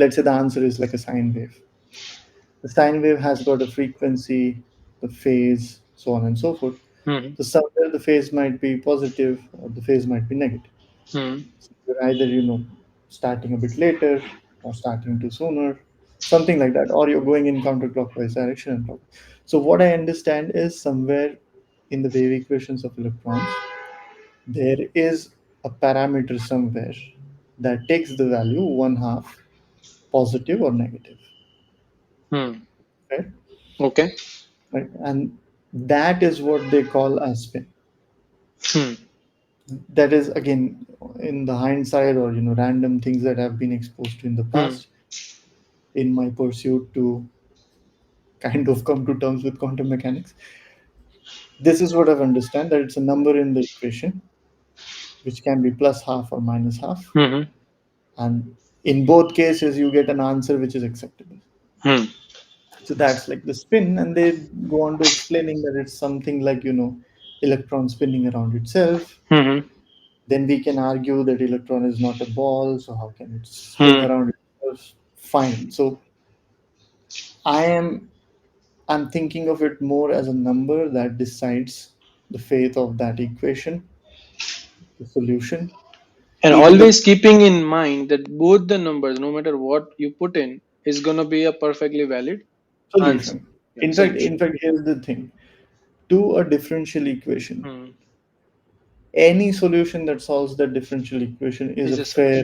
let's say the answer is like a sine wave. The sine wave has got a frequency, the phase, so on and so forth. Hmm. So somewhere the phase might be positive or the phase might be negative. Hmm. So you're either, starting a bit later or starting too sooner, something like that, or you're going in counterclockwise direction and clockwise. So what I understand is somewhere in the wave equations of electrons, there is a parameter somewhere that takes the value one half positive or negative, Hmm. right? Okay. Right, and that is what they call as spin. Hmm. That is again in the hindsight, or random things that I've been exposed to in the Hmm. past in my pursuit to kind of come to terms with quantum mechanics. This is what I've understand, that it's a number in the equation which can be plus half or minus half, Hmm. and in both cases you get an answer which is acceptable. Hmm. So that's like the spin, and they go on to explaining that it's something like, electron spinning around itself. Hmm. Then we can argue that electron is not a ball, so how can it spin Hmm. around itself? Fine. So I am I'm thinking of it more as a number that decides the fate of that equation, the solution, And in the always keeping in mind that both the numbers, no matter what you put in, is gonna be a perfectly valid answer. solution. Yeah, In solution. fact, here's the thing. To a differential equation, Hmm. any solution that solves that differential equation is a Is a fair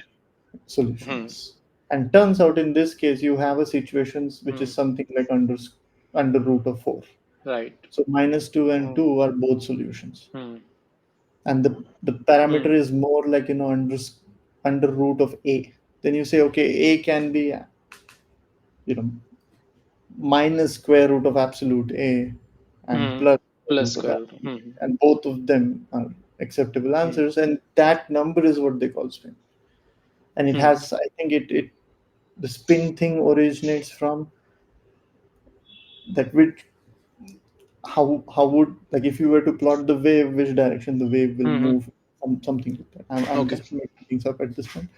solution. solution. Hmm. Yes. And turns out in this case, you have a situation which Hmm. is something like under root of 4. Right. So minus 2 and Hmm. 2 are both solutions. Hmm. And the Hmm. parameter is more like, under root of a. Then you say, okay, a can be, you know, minus square root of absolute a and Hmm. plus square Plus root of square root. absolute Hmm. a. And both of them are acceptable Hmm. answers. And that number is what they call spin. And it Hmm. has, I think the spin thing originates from that which, how would, like, if you were to plot the wave, which direction the wave will Hmm. move, something like that. I'm Okay. just making things up at this point.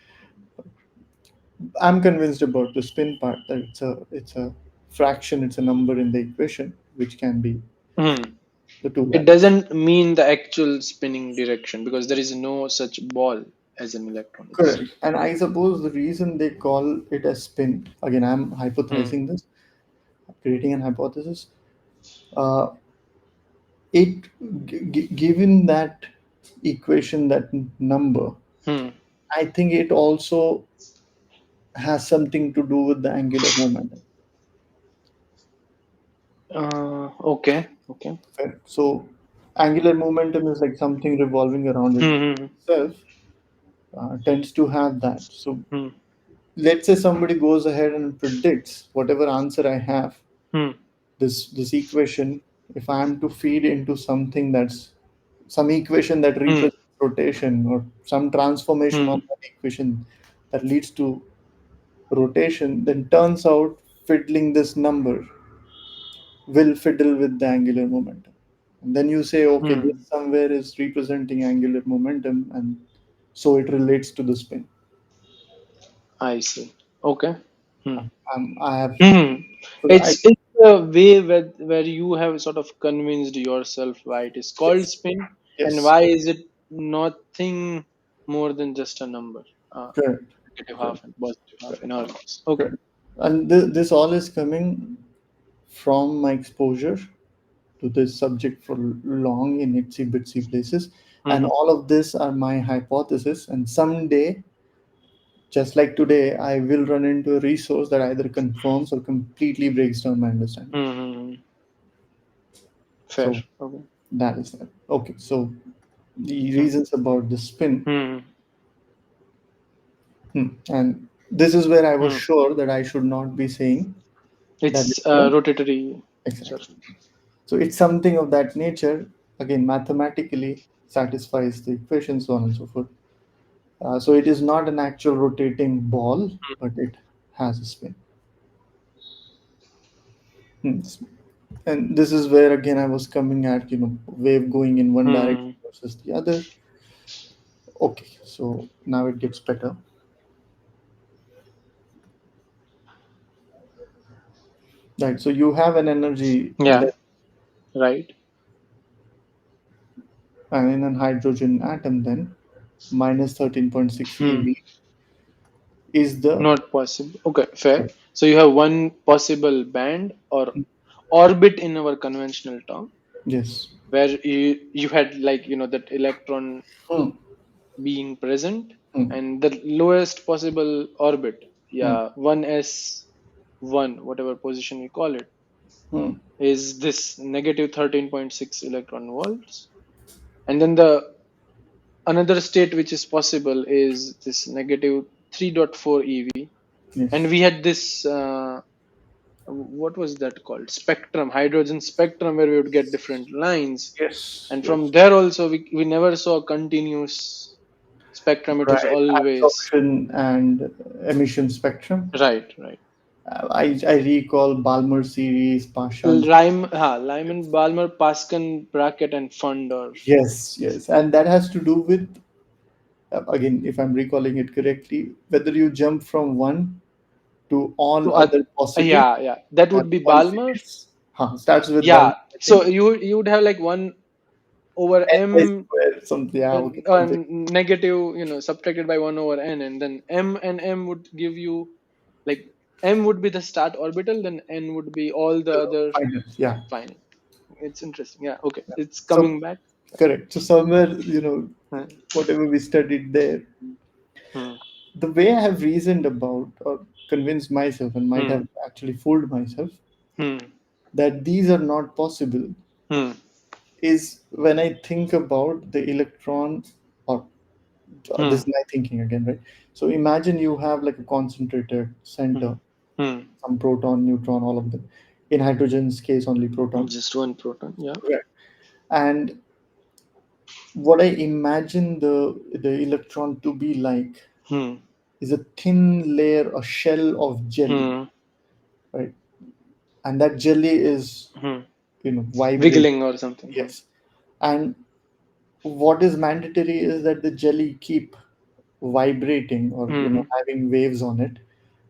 I'm convinced about the spin part, that it's a fraction, it's a number in the equation which can be Hmm. the two It values. doesn't mean the actual spinning direction because there is no such ball as an electron. It's Correct. And I suppose the reason they call it a spin, again, I'm hmm. hypothesizing this, creating an hypothesis. Uh, it given that equation, that number, Hmm. I think it also has something to do with the angular momentum. Okay. Okay. Fair. So angular momentum is like something revolving around Hmm. itself, tends to have that. So Hmm. let's say somebody goes ahead and predicts whatever answer I have, Hmm. this equation, if I am to feed into something that's some equation that Hmm. represents rotation, or some transformation Hmm. on that equation that leads to rotation, then turns out fiddling this number will fiddle with the angular momentum. And then you say, okay, this Hmm. somewhere is representing angular momentum, and so it relates to the spin. I see. Okay. Hmm. I have, Hmm. so I, It's a way where you have sort of convinced yourself why it is called yes, spin and yes, why is it nothing more than just a number. correct, Negative correct, half and positive half correct, in our case. Okay. correct. And this all is coming from my exposure to this subject for long in itsy bitsy places. And Hmm. all of this are my hypothesis. And someday, just like today, I will run into a resource that either confirms or completely breaks down my understanding. Hmm. Fair. So Okay. that is that. Okay, so the Hmm. reasons about the spin. Hmm. And this is where I was Hmm. sure that I should not be saying that It's it's a, rotatory. Sorry. exactly. So it's something of that nature, again, mathematically satisfies the equation, so on and so forth. So it is not an actual rotating ball, but it has a spin. Hmm. And this is where again I was coming at, wave going in one direction Hmm. versus the other. Okay, so now it gets better. Right, so you have an energy Yeah. left, Right. and in an hydrogen atom, then minus 13.6 Hmm. eV is the, Not possible. Okay. Fair. So you have one possible band or orbit in our conventional term yes. where you had like that electron Hmm. being present Hmm. and the lowest possible orbit, Hmm. yeah, 1s1 whatever position we call it, Hmm. is this negative 13.6 electron volts, and then the another state which is possible is this negative 3.4 ev, and Yes. we had this what was that called, spectrum, hydrogen spectrum, where we would get different lines, Yes. and from Yes. there also we never saw a continuous spectrum. It was Right. always Absorption and emission spectrum. right, right. I recall Balmer series, Paschen. Lyman, Balmer, Pascal, Brackett, and Funder. Yes, yes, and that has to do with, again, if I'm recalling it correctly, whether you jump from one to all To other possible, yeah, yeah, that and would be one Balmer. series, starts with Balmer, Yeah, I so think. you would have like 1 over N by m, square, something, yeah, okay, something. negative, subtracted by 1 over n, and then m and m would give you like m would be the start orbital, then n would be all the other Final, yeah. final. It's interesting. Yeah, okay, it's So coming back. correct. So somewhere, Hmm. whatever we studied there, Hmm. the way I have reasoned about or convinced myself and might Hmm. have actually fooled myself, Hmm. that these are not possible Hmm. is when I think about the electron, or this Hmm. is my thinking again, right? So imagine you have like a concentrated Hmm. center, Hmm. some proton, neutron, all of them. In hydrogen's case, only proton. Just one proton. Yeah. Right. And what I imagine the electron to be like Hmm. is a thin layer, a shell of jelly, Hmm. right? And that jelly is, Hmm. vibrate. Wiggling or something. Hmm. Yes. And what is mandatory is that the jelly keep vibrating, or Hmm. having waves on it,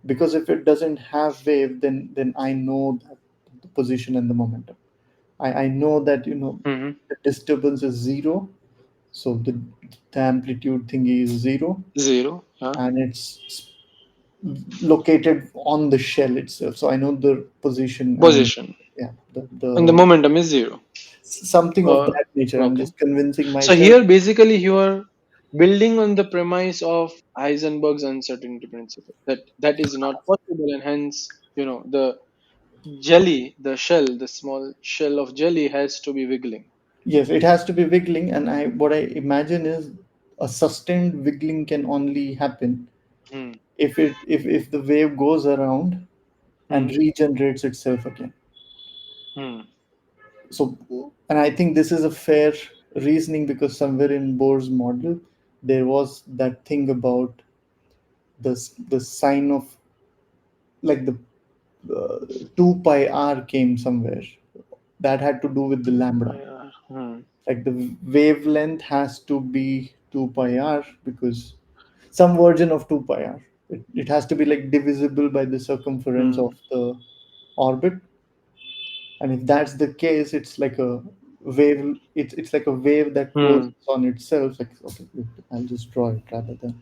because if it doesn't have wave, then I know that the position and the momentum. I know that Hmm. the disturbance is zero, so the amplitude thingy is zero, Zero. Yeah. and it's located on the shell itself. So I know the position, and Position. yeah, And the momentum is zero. something of Uh, that nature. I'm okay. just convincing So myself. here, basically, you are building on the premise of Heisenberg's uncertainty principle that is not possible, and hence, the jelly, the shell, the small shell of jelly has to be wiggling. Yes, it has to be wiggling, and I what I imagine is a sustained wiggling can only happen Hmm. if the wave goes around and Hmm. regenerates itself again. Hmm. So, and I think this is a fair reasoning, because somewhere in Bohr's model there was that thing about the sign of, like, the 2 pi r came somewhere that had to do with the lambda. Yeah. Hmm. Like the wavelength has to be 2 pi r, because some version of 2 pi r. It has to be like divisible by the circumference Hmm. of the orbit. And if that's the case, it's like a wave. It's like a wave that Hmm. closes on itself. Like, okay, wait, I'll just draw it rather than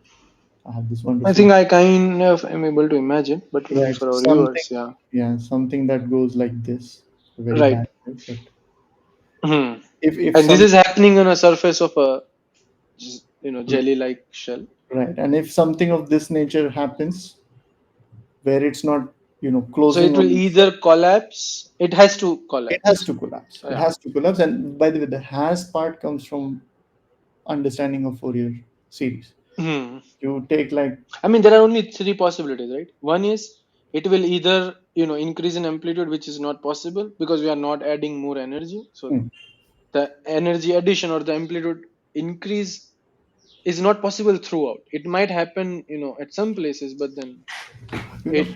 I have this I wonderful. think I kind of am able to imagine, but maybe Right, for our something. viewers, yeah. Yeah, something that goes like this. A very Right. bad way, but Hmm. if And this some is happening on a surface of a right, jelly-like shell. right, and if something of this nature happens, where it's not So closing it will on itself, either collapse. It has to it has collapse. to collapse. It Yeah. has to collapse. And by the way, the has part comes from understanding of Fourier series. Hmm. You take like I mean, there are only three possibilities, right? One is it will either increase in amplitude, which is not possible because we are not adding more energy. So hmm, the energy addition or the amplitude increase is not possible throughout. It might happen, at some places, but then you know it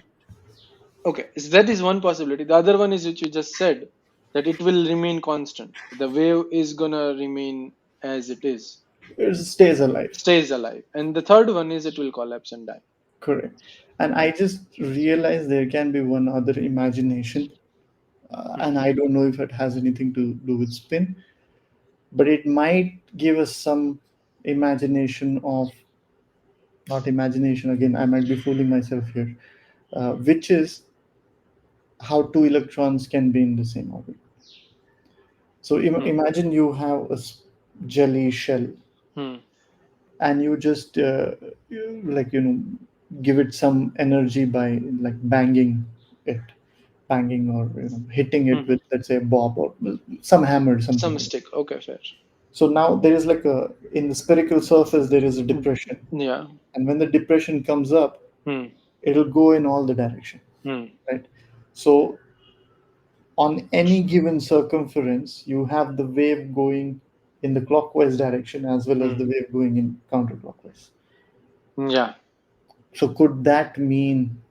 okay. So that is one possibility. The other one is which you just said that it will remain constant. The wave is gonna remain as it is, it stays alive. stays alive. And the third one is it will collapse and die. Correct. And I just realized there can be one other imagination, and Hmm. I don't know if it has anything to do with spin, but it might give us some imagination of, not imagination again, I might be fooling myself here, which is how two electrons can be in the same orbit. So Hmm. imagine you have a jelly shell, Hmm. and you just like give it some energy by like it, banging, or hitting it Hmm. with, let's say, a bob or some hammer, something Some like that. stick. Okay, fair. So now there is like a, in the spherical surface there is a depression, Yeah. and when the depression comes up, Hmm. it'll go in all the direction, Hmm. right? So on any given circumference, you have the wave going in the clockwise direction as well as Hmm. the wave going in counterclockwise. Yeah. So could that mean,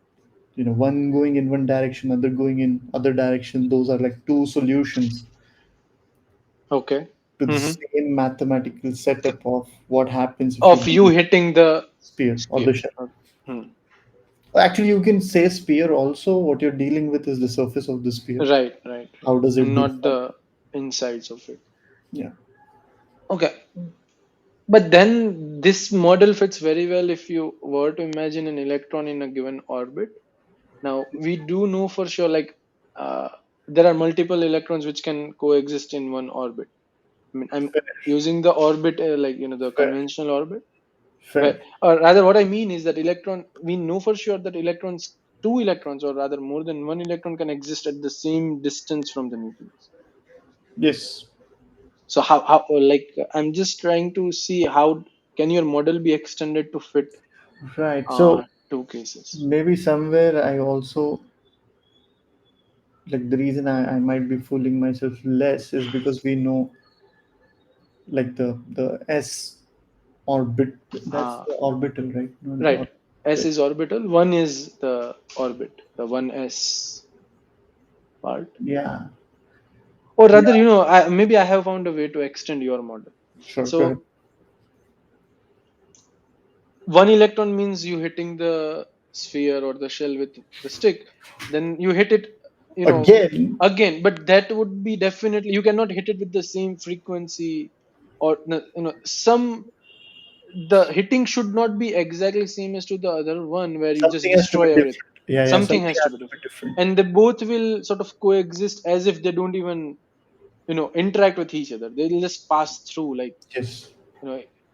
one going in one direction, other going in other direction? Those are like two solutions Okay. to the Hmm. same mathematical setup of what happens if you Of you do hitting the spear or spear. the shell. Okay. Hmm. Actually, you can say spear also. What you're dealing with is the surface of the spear. Right, right, How right. does it And not deform? the insides of it. Yeah. Okay. But then this model fits very well if you were to imagine an electron in a given orbit. Now, we do know for sure, like, uh, there are multiple electrons which can coexist in one orbit. I mean, I'm Fair, using the orbit, like, the fair, conventional orbit. fair. Or rather, what I mean is that we know for sure that electrons two electrons, or rather more than one electron, can exist at the same distance from the nucleus. Yes. So how like I'm just trying to see how can your model be extended to fit Right. So two cases. maybe somewhere I also, like, the reason I might be fooling myself less is because we know, like, the s orbit, that's Uh, the orbital, right? Not the right. orbit. S is orbital. One is the orbit, the one S part. Yeah. Or rather, Yeah. maybe I have found a way to extend your model. Sure. Go ahead. So one electron means you hitting the sphere or the shell with the stick. Then you hit it, you know, Again, again. But that would be definitely you cannot hit it with the same frequency, or no, some the hitting should not be exactly same as to the other one where you just something has to be destroy everything. different. Yeah. Yeah. Something Something has to has be to be different, different. and they both will sort of coexist as if they don't even interact with each other. They'll just pass through. Like Yes.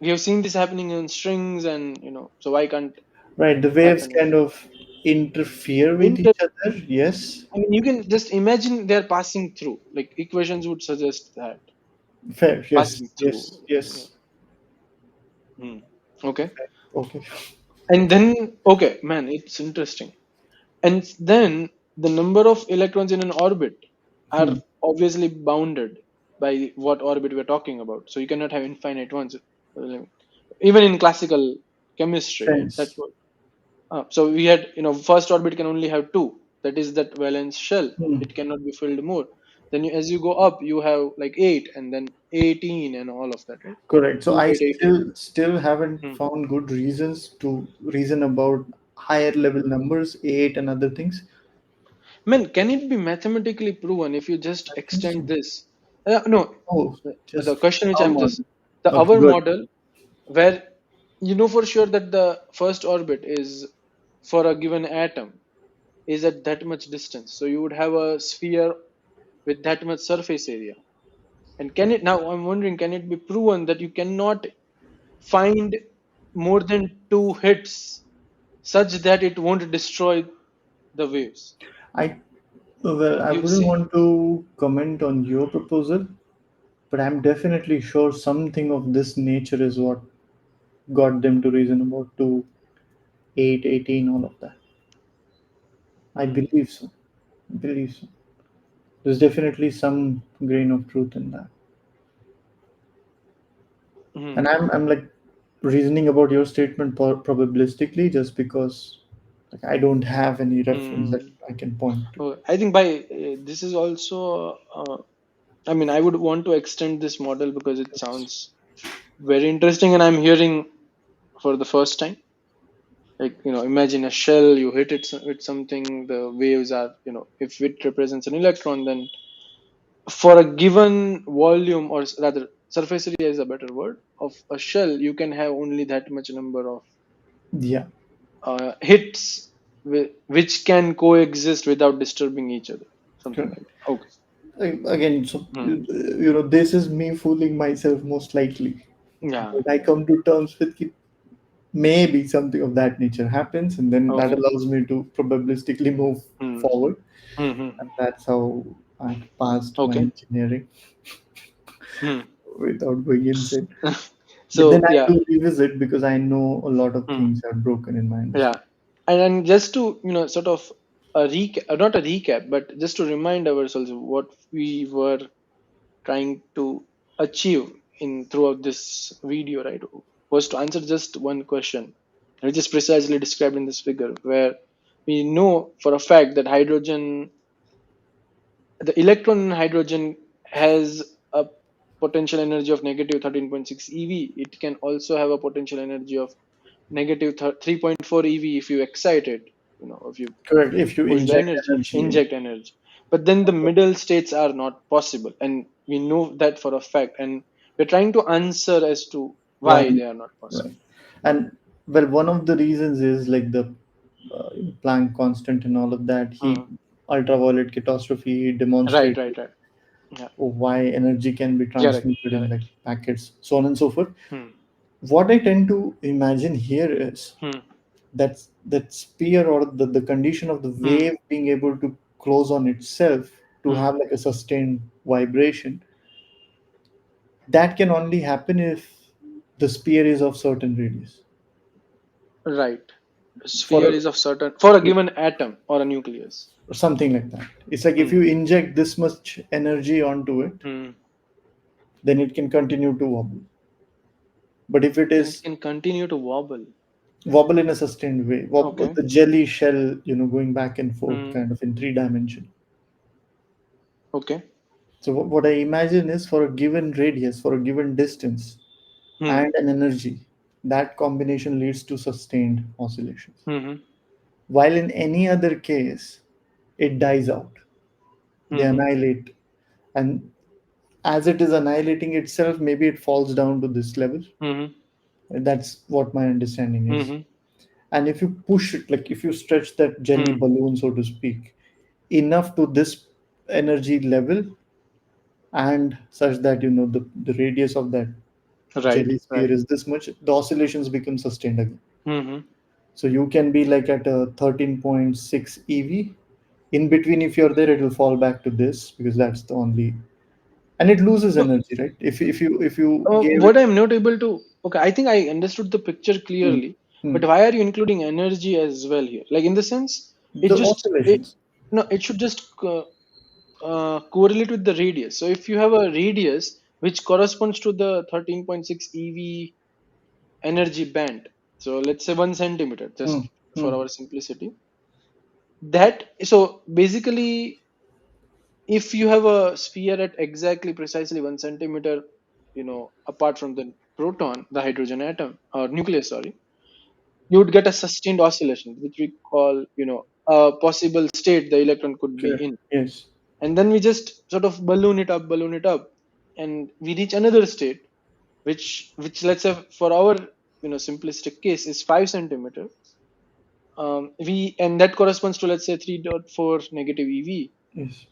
we have seen this happening in strings, and so why can't Right. The waves happen? kind of interfere with Inter- each other. Yes. I mean, you can just imagine they're passing through. Like equations would suggest that Fair. Yes. passing through. Yes. Yeah. Yes. Hmm. Okay. Fair. Okay. And then, okay, man, it's interesting. And then the number of electrons in an orbit are Hmm. obviously bounded by what orbit we're talking about. So you cannot have infinite ones. Even in classical chemistry, right? That's Sense. what. So we had, first orbit can only have two. That is that valence shell. Hmm. It cannot be filled more. Then as you go up, you have like 8 and then 18 and all of that, right? Correct. So 2, I 8, 18. still haven't Hmm. found good reasons to reason about higher level numbers, eight and other things. Man, can it be mathematically proven if you just I think extend so. this? No, Oh, the just question which our I'm model. just the Okay, our good. model where you know for sure that the first orbit is for a given atom is at that much distance. So you would have a sphere with that much surface area. And can it now? I'm wondering, can it be proven that you cannot find more than two hits such that it won't destroy the waves? I Well, I You wouldn't see? want to comment on your proposal, but I'm definitely sure something of this nature is what got them to reason about 2, 8, 18, all of that. I Hmm. believe so. I believe so. There's definitely some grain of truth in that. Hmm. And I'm like reasoning about your statement probabilistically just because, like, I don't have any reference that Hmm. I can point to. Oh, I think by this is also. I mean, I would want to extend this model because it Yes. sounds very interesting, and I'm hearing for the first time. Like imagine a shell, you hit it with something, the waves are if it represents an electron, then for a given volume, or rather surface area is a better word, of a shell, you can have only that much number of Yeah. hits which can coexist without disturbing each other, something Correct. like that. Okay. Again, so Hmm. this is me fooling myself most likely. Yeah. But I come to terms with it, maybe something of that nature happens, and then that Okay. allows me to probabilistically move Hmm. forward. Hmm. Hmm. And that's how I passed my Okay. engineering Hmm. without going insane. But then So I yeah. do revisit because I know a lot of Hmm. things are broken in my Yeah. understanding. And just to sort of a recap, not a recap, but just to remind ourselves what we were trying to achieve in throughout this video, right, was to answer just one question, which is precisely described in this figure, where we know for a fact that the electron in hydrogen has a potential energy of negative 13.6 ev. It can also have a potential energy of negative 3.4 ev if you excite it, if you Correct. If you push the inject energy, energy in. inject energy. But then the middle states are not possible, and we know that for a fact, and we're trying to answer as to Why? why they are not possible. Right. And well, one of the reasons is like the Planck constant and all of that. Heat, Hmm. ultraviolet catastrophe Right, demonstrated right, right. Yeah, why energy can be correct, transmitted in like correct. packets, so on and so forth. Hmm. What I tend to imagine here is Hmm. that sphere, or the condition of the Hmm. wave being able to close on itself to Hmm. have like a sustained vibration, that can only happen if the sphere is of certain radius. Right. For Sphere is of certain for a given atom or a nucleus. something like that. It's like if Hmm. you inject this much energy onto it, Hmm. then it can continue to wobble. But if it Then it is can continue to wobble. wobble in a sustained way, wobble, Okay. the jelly shell, going back and forth, Hmm. kind of in 3 dimension. Okay. So what I imagine is, for a given radius, for a given distance, Hmm. and an energy, that combination leads to sustained oscillations. Hmm. While in any other case, it dies out. They Hmm. annihilate, and as it is annihilating itself, maybe it falls down to this level. Hmm. That's what my understanding is. Hmm. And if you push it, like if you stretch that jelly Hmm. balloon, so to speak, enough to this energy level, and such that the radius of that Right. jelly sphere Right. is this much, the oscillations become sustained again. Hmm. So you can be like at a 13.6 ev. In between, if you're there, it will fall back to this, because that's the only, and it loses So, energy, right? If you gave it. what I'm not able to. Okay, I think I understood the picture Hmm, clearly, but hmm. why are you including energy as well here? Like in the sense, it The just it oscillations. no, it should just correlate with the radius. So if you have a radius which corresponds to the 13.6 eV energy band, so let's say 1 centimeter, Hmm, just for hmm. our simplicity, that so basically, if you have a sphere at exactly precisely 1 centimeter, apart from the proton, the hydrogen atom or nucleus, sorry, you would get a sustained oscillation, which we call, a possible state the electron could be Okay. in. Yes. And then we just sort of balloon it up, and we reach another state, which let's say for our simplistic case is 5 centimeter. We and that corresponds to, let's say, 3.4 negative ev. Yes.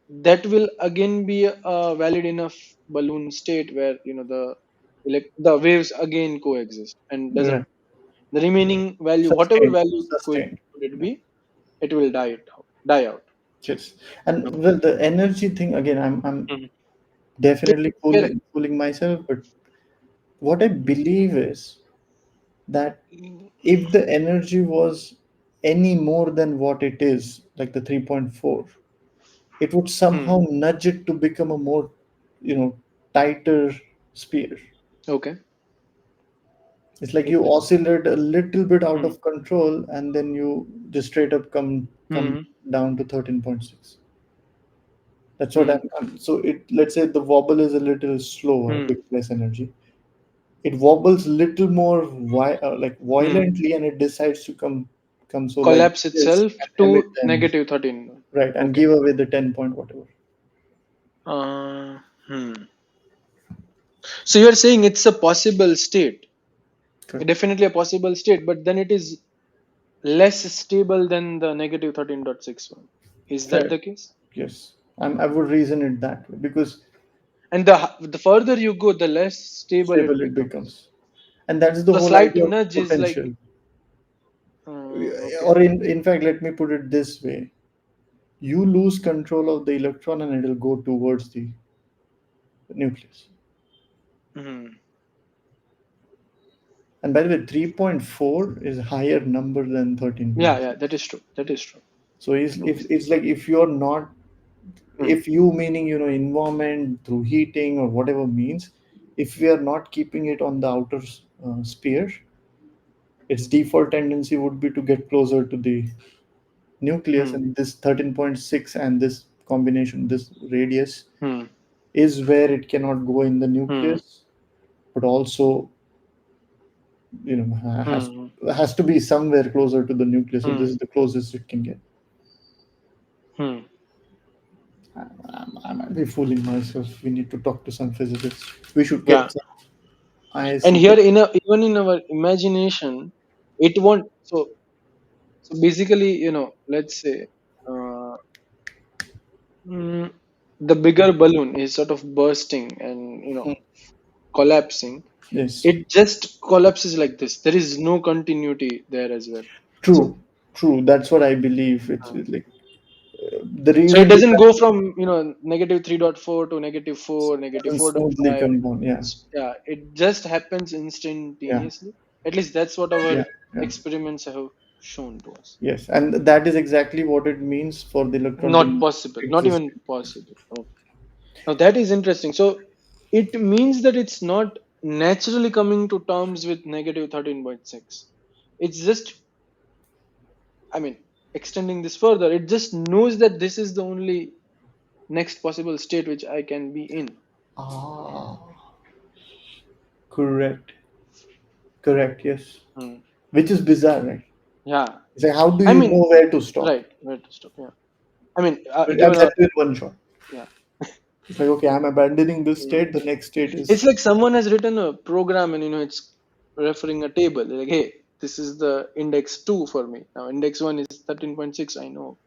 That will again be a valid enough balloon state where the waves again coexist and doesn't Right. the remaining value, whatever Sustained. value Sustained. could it Yeah. be, it will die out. Yes. And Okay. well, the energy thing again, I'm Mhm. Yeah, definitely here- fooling myself, but what I believe is that mm, if the energy was any more than what it is, like the 3.4, it would hmm, somehow nudge it to become a more, tighter sphere. okay. It's like you Okay. oscillate a little bit out Hmm. of control, and then you just straight up come Hmm. down to 13.6. That's what Hmm. so let's say the wobble is a little slower Hmm. with less energy. It wobbles little more like Hmm. violently, and it decides to come so like Collapse this, itself and emit, to and negative 13. right, and Okay. give away the 10 point whatever. Uh, hmm. So you're saying it's a possible state, Correct. definitely a possible state, but then it is less stable than the negative 13.61. Is that Fair. the case? Yes. I would reason it that way, because And the further you go, the less stable it stable it becomes. becomes. And that's the The whole slight idea of nudge is like, potential. okay. Or in fact, let me put it this way. You lose control of the electron, and it'll go towards the nucleus. Hmm. And by the way, 3.4 is a higher number than Yeah, yeah, 13.6. that is true. That is true. So if Okay. it's like, if you're not, Hmm. if you, meaning, environment through heating or whatever means, if we are not keeping it on the outer sphere, its default tendency would be to get closer to the nucleus, Hmm. and this 13.6 and this combination, this radius, Hmm. is where it cannot go in the Hmm. nucleus, but also, Hmm. has to be somewhere closer to the nucleus. So Hmm. this is the closest it can get. Hmm. I might be fooling myself. We need to talk to some physicists. We should Yeah. get some And ISC. here, even in our imagination, it won't. So basically, let's say, uh, mm, the bigger balloon is sort of bursting and Hmm. collapsing, Yes. it just collapses like this. There is no continuity there as well. So, True. True. That's what I believe. uh, It's like the so it reason doesn't go from negative 3.4 to negative 4, negative doesn't smoothly 4.5. come down. Yeah. Yeah, it just happens Yeah. instantaneously. At least that's what our Yeah. Yeah. experiments have shown to us. Yes. And that is exactly what it means for the electron Not to possible, not exist. even possible. Okay. Now that is interesting. So it means that it's not naturally coming to terms with negative 13.6. It's just, I mean, extending this further, it just knows that this is the only next possible state which I can be in. Ah, correct. Correct. Yes. Hmm. Which is bizarre, right? Yeah. It's like, how do I you mean, know where to stop? right, where to stop? Yeah. I mean, And given a, that in one shot. yeah. It's like, okay, I'm abandoning this Hmm. state. The next state It's is like someone has written a program and it's referring a table. They're like, hey, this is the index 2 for me. Now index 1 is 13.6. I know.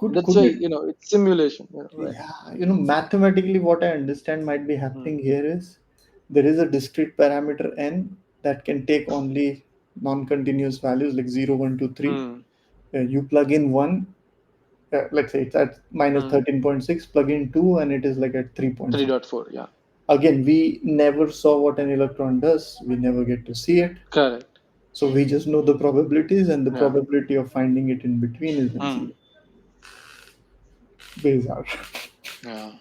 That's could why, it? it's simulation, right? Yeah, mathematically, what I understand might be Hmm. happening here is there is a discrete parameter n that can take only non-continuous values like 0, 1, 2, 3. Hmm. You plug in 1, let's say it's at minus Hmm. 13.6, plug in 2, and it is like at 3 point something. 3.4. Yeah. Again, we never saw what an electron does, we never get to see it. Correct. So we just know the probabilities, and the Yeah. probability of finding it in between is like Hmm. zero. Bizarre. Yeah.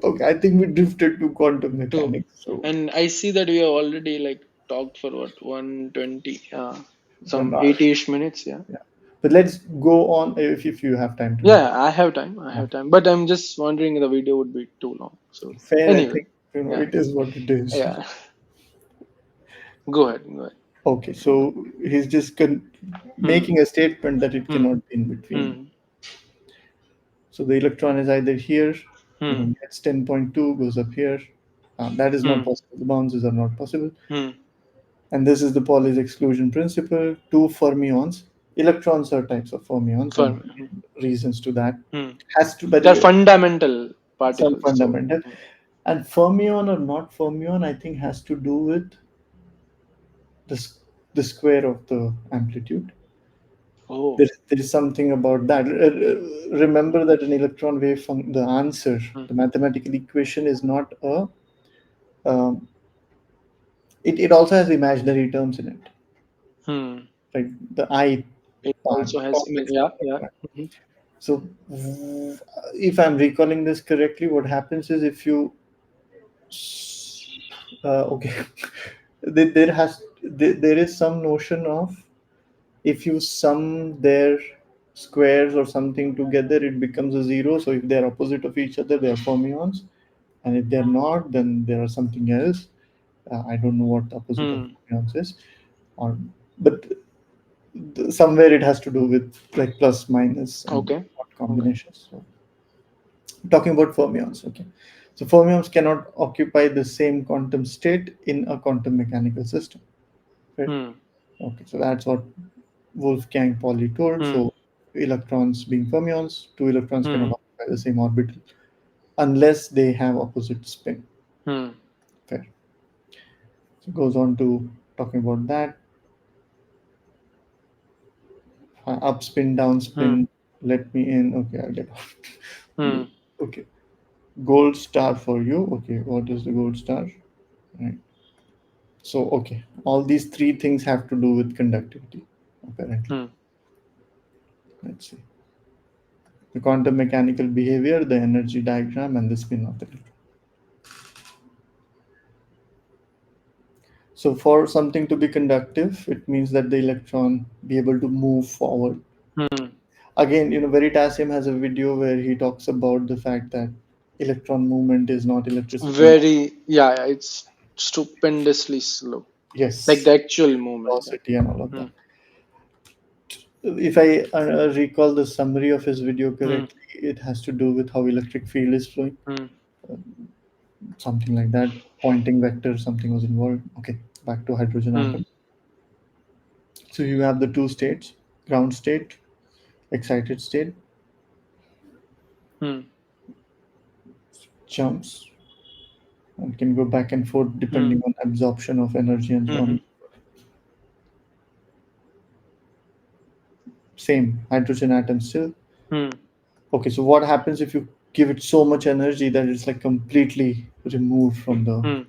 Okay, I think we drifted to quantum Two. mechanics. So And I see that we have already like talked for what, 120, one some hour. 80-ish minutes. Yeah. Yeah. But let's go on if you have time to read. Yeah, I have time. I have time. But I'm just wondering the video would be too long. So Fair, I anyway, think yeah. it is what it is. Yeah. Go ahead. Go ahead. Okay, so he's just Hmm. making a statement that it Hmm. cannot be in between. Hmm. So the electron is either here, Hmm. gets 10.2, goes up here. That is not Hmm. possible. The bounces are not possible. Hmm. And this is the Pauli's exclusion principle. Two fermions. Electrons are types of fermions, and Fun. reasons to that Hmm. has to, by the They're way, fundamental some particles. So. fundamental. And fermion or not fermion, I think, has to do with the, the square of the amplitude. Oh. There is something about that. Hmm. Remember that an electron wave the answer, Hmm. the mathematical equation is not a. Um, it also has imaginary terms in it, Hmm. like the I It part, also has. complex Yeah. Yeah. part. Hmm. So, if I'm recalling this correctly, what happens is if you, okay, there is some notion of if you sum their squares or something together, it becomes a zero. So if they're opposite of each other, they are fermions, and if they're not, then there are something else. I don't know what the opposite of Hmm. fermions is, or but somewhere it has to do with like plus minus and Okay. what Okay. combinations. So talking about fermions, okay. So fermions cannot occupy the same quantum state in a quantum mechanical system, right? Hmm. Okay, so that's what Wolfgang Pauli told. Hmm. So electrons being fermions, two electrons cannot Hmm. occupy the same orbital unless they have opposite spin. Hmm. Fair. So goes on to talking about that. Up spin, down Hmm. spin, let me in. Okay, I'll get out. Hmm. Okay. Gold star for you. Okay, what is the gold star? Right. So, okay, all these three things have to do with conductivity, apparently. Hmm. Let's see. The quantum mechanical behavior, the energy diagram, and the spin of the electron. So, for something to be conductive, it means that the electron be able to move forward. Hmm. Again, Veritasium has a video where he talks about the fact that electron movement is not electricity. Very. Yeah. Yeah, it's stupendously slow. Like Yes, the actual movement. Yeah. velocity and all of Hmm. that. If I recall the summary of his video Hmm. correctly, it has to do with how electric field is flowing, Hmm. something like that. Pointing vector, something was involved. Okay, back to hydrogen Hmm. atom. So you have the two states: ground state, excited state, Hmm. jumps. and can go back and forth Hmm. depending on absorption of energy and so Hmm. on. Same hydrogen atom still. Hmm. Okay, so what happens if you give it so much energy that it's like completely removed from the Hmm.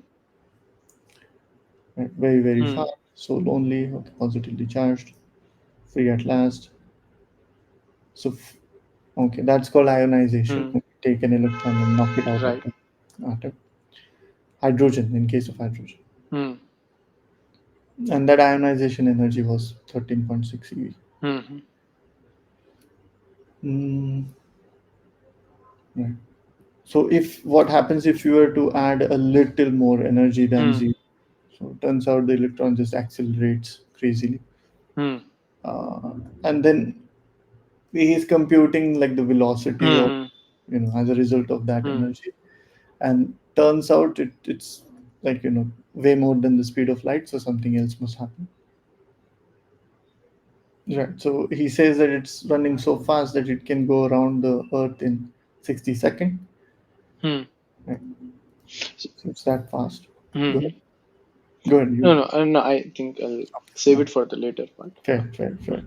right, very very Hmm. far, so lonely, okay, positively charged, free at last. So okay, that's called ionization. Hmm. Take an electron and knock it out of Right. the atom. Hydrogen, in case of hydrogen, Hmm. and that ionization energy was 13.6 eV. Hmm. Mm, right. So if what happens if you were to add a little more energy than Hmm. zero? So it turns out the electron just accelerates crazily. Hmm. Uh, and then he's computing like the velocity of, Hmm. as a result of that Hmm. energy. And turns out it's like, way more than the speed of light. So something else must happen. Right. So he says that it's running so fast that it can go around the Earth in 60 seconds. Hmm. Right. So it's that fast. Go Hmm. ahead. Go ahead. No, You. no, no. I think I'll save Uh, it for the later part. Yeah. fair, fair, fair.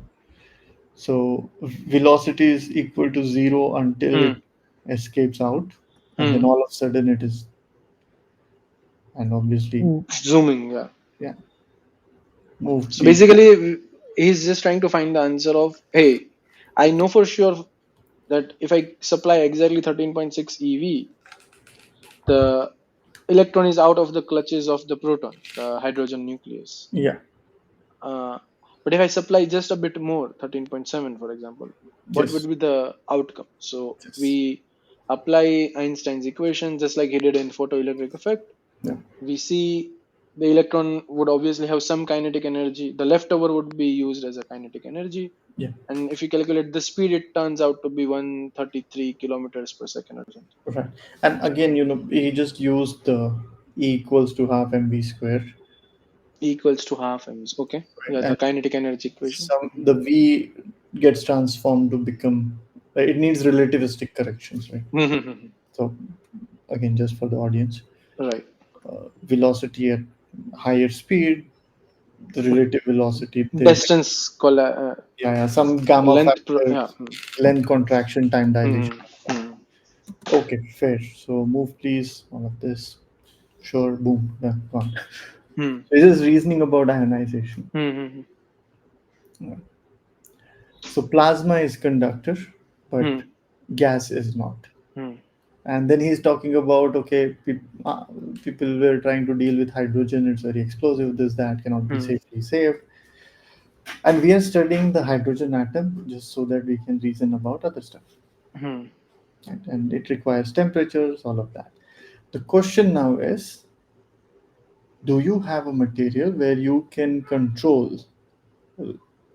So velocity is equal to zero until Hmm. it escapes out, and then Hmm. all of a sudden it is, and obviously, Zooming. Yeah. yeah, move So please. basically, he's just trying to find the answer of, hey, I know for sure that if I supply exactly 13.6 eV, the electron is out of the clutches of the proton, the hydrogen nucleus. Yeah, Uh, but if I supply just a bit more, 13.7, for example, what would yes, be the outcome? So yes, we apply Einstein's equation just like he did in photoelectric effect. yeah, We see the electron would obviously have some kinetic energy. The leftover would be used as a kinetic energy. yeah, And if you calculate the speed, it turns out to be 133 kilometers per second or something. right. And again, he just used the E equals to half mv square, E equals to half m's. Okay. right? Yeah, the And kinetic energy equation. the V gets transformed to become, right, it needs relativistic corrections, right? Mhm. So again, just for the audience, Right. velocity at higher speed, the relative velocity, there's like, Distance, yeah, some gamma length. factor, Yeah. length contraction, time dilation. Hmm. Hmm. Okay, fair. So move please, all of this. Sure, boom, yeah, gone. Hmm. This is reasoning about ionization. Hmm. Yeah. So plasma is conductor, but Hmm. gas is not. Hmm. And then he's talking about, okay, people were trying to deal with hydrogen. It's very explosive. This that cannot be Hmm. safely saved. And we are studying the hydrogen atom just so that we can reason about other stuff. Hmm. Right? And it requires temperatures, all of that. The question now is, do you have a material where you can control,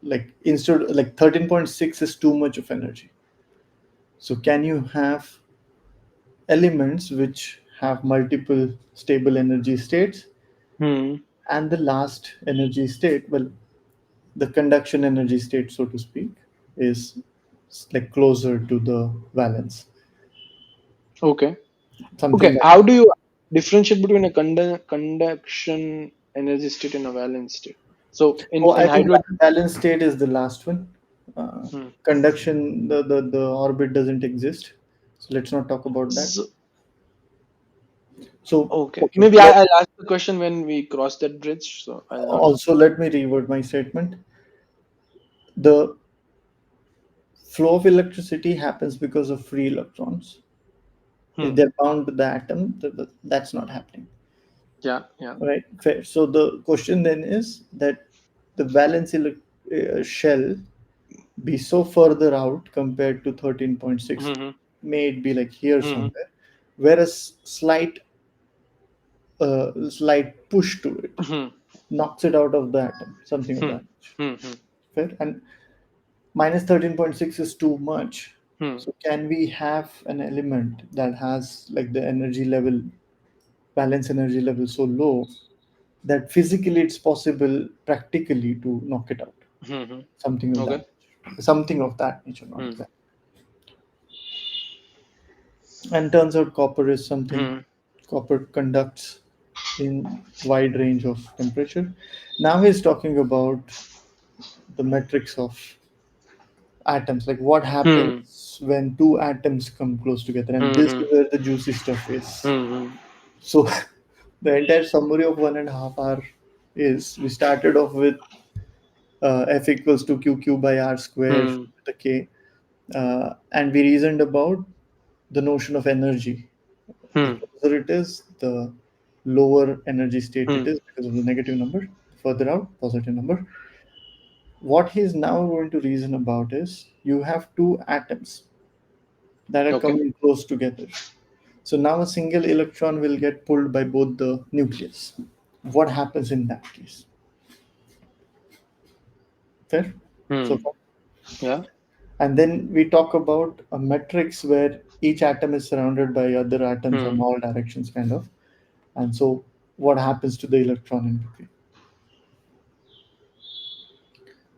like instead, like 13.6 is too much of energy. So can you have elements which have multiple stable energy states, Hmm. and the last energy state, well, the conduction energy state, so to speak, is like closer to the valence, Okay. something Okay. that. How do you differentiate between a conduction energy state and a valence state? So Oh, in I think hydrogen. valence state is the last one. Hmm. Conduction, the orbit doesn't exist, so let's not talk about that. So, So okay. okay, Maybe I'll ask the question when we cross that bridge. So I'll not. also let me reword my statement. The flow of electricity happens because of free electrons. If Hmm. they're bound to the atom, that's not happening. Yeah. Yeah. Right? Fair. So the question then is that the valence shell be so further out compared to 13.6, Hmm. may it be like here Hmm. somewhere, whereas slight push to it Hmm. knocks it out of the atom, something of Hmm. that. Hmm. Hmm. Fair. And minus 13.6 is too much. Hmm. So can we have an element that has like the energy level, valence energy level so low that physically it's possible practically to knock it out? Hmm. Hmm. Something of that Okay. nature. Something of that nature, not Hmm. exactly. And turns out copper is something Hmm. Copper conducts in wide range of temperature. Now he's talking about the metrics of atoms, like what Hmm. happens when two atoms come close together, and this Hmm. is where the juicy stuff is. Hmm. So the entire summary of 1.5 hour is we started off with F equals to QQ by R square Hmm. with the K, and we reasoned about the notion of energy. The Hmm. closer it is, the lower energy state it Hmm. is because of the negative number. Further out, positive number. What he's now going to reason about is you have two atoms that are Okay. coming close together. So now a single electron will get pulled by both the nucleus. What happens in that case? Fair? So Hmm. far? Yeah. And then we talk about a matrix where each atom is surrounded by other atoms Hmm. on all directions, kind of. And so what happens to the electron in between?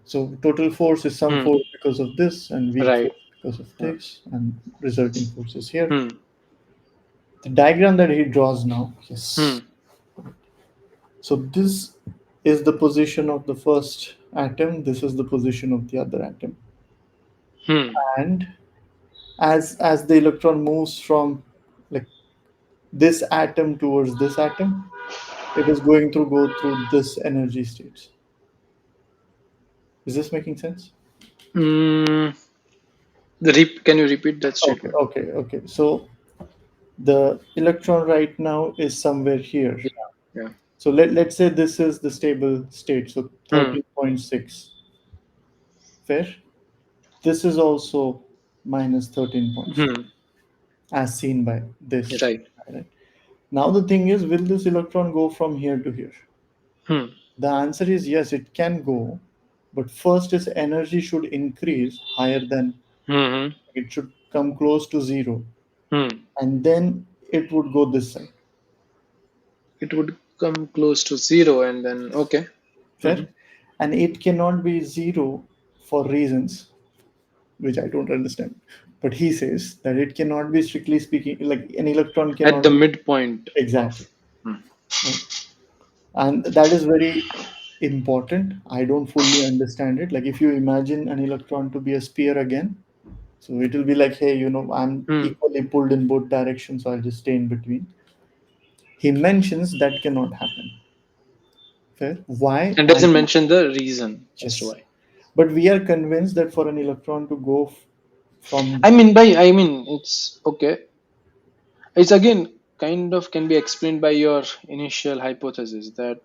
So total force is some Hmm. force because of this, and weak Right. force because of Yeah. this, and resulting forces here. Hmm. The diagram that he draws now, Hmm. yes. So this is the position of the first atom. This is the position of the other atom. Hmm. And as the electron moves from like this atom towards this atom, it is going to go through this energy states. Is this making sense? Mm, can you repeat that Okay, statement? okay, okay. So the electron right now is somewhere here. Yeah. Yeah. So let's say this is the stable state, so Hmm. 13.6. Fair? This is also minus 13.6 Hmm. as seen by this. Right. Right? Now the thing is, will this electron go from here to here? Hmm. The answer is yes, it can go, but first its energy should increase higher than, Hmm. it should come close to zero, Hmm. and then it would go this side. It would come close to zero, and then okay. Hmm. Fair? And it cannot be zero for reasons which I don't understand. But he says that it cannot be, strictly speaking, like an electron At cannot the be midpoint of. exactly. Hmm. Right? And that is very important. I don't fully understand it. Like if you imagine an electron to be a sphere again, so it will be like, hey, I'm Hmm. equally pulled in both directions, so I'll just stay in between. He mentions that cannot happen. Fair? Why? And I doesn't don't. mention the reason as to Yes. why. But we are convinced that for an electron to go from, I mean, it's okay. It's again kind of can be explained by your initial hypothesis that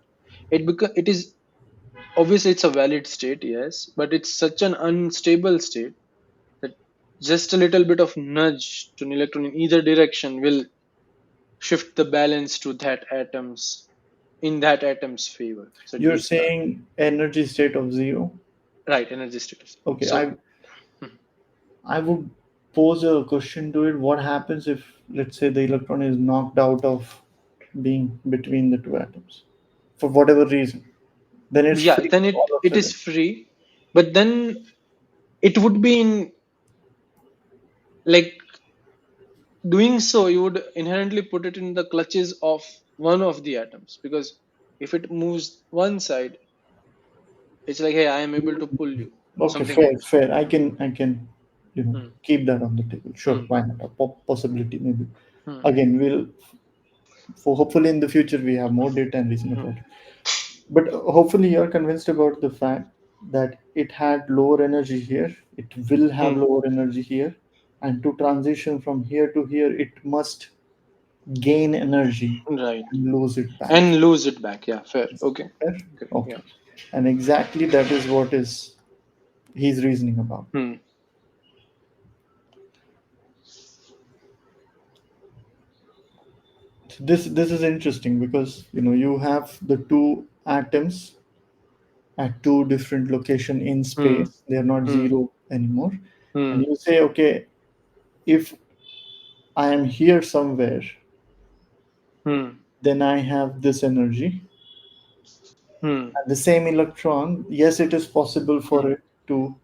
it is obviously it's a valid state, yes, but it's such an unstable state that just a little bit of nudge to an electron in either direction will shift the balance to that atom's in that atom's favor. So it you're goes back. saying energy state of zero. Right, energy status. Okay, So I would pose a question to it. What happens if, let's say, the electron is knocked out of being between the two atoms for whatever reason? Then it's yeah, free then it all of a it is sudden. free, but then it would be in like doing so you would inherently put it in the clutches of one of the atoms because if it moves one side it's like hey I am able to pull you Okay, something like fair, that. fair. I can, Hmm. keep that on the table. Sure, Hmm. why not? A possibility maybe. Hmm. Again, we'll for hopefully in the future we have more data and reason Hmm. about it. But hopefully you're convinced about the fact that it had lower energy here, it will have Hmm. lower energy here, and to transition from here to here, it must gain energy Right, and lose it back. and lose it back, yeah, fair, okay. Fair? Okay, yeah. Okay. And exactly that is what is he's reasoning about. Hmm. So this is interesting because you have the two atoms at two different location in Hmm. space. They are not Hmm. zero anymore. And Hmm. you say, okay, if I am here somewhere, Hmm. then I have this energy. Hmm. And the same electron, yes, it is possible Hmm. for it to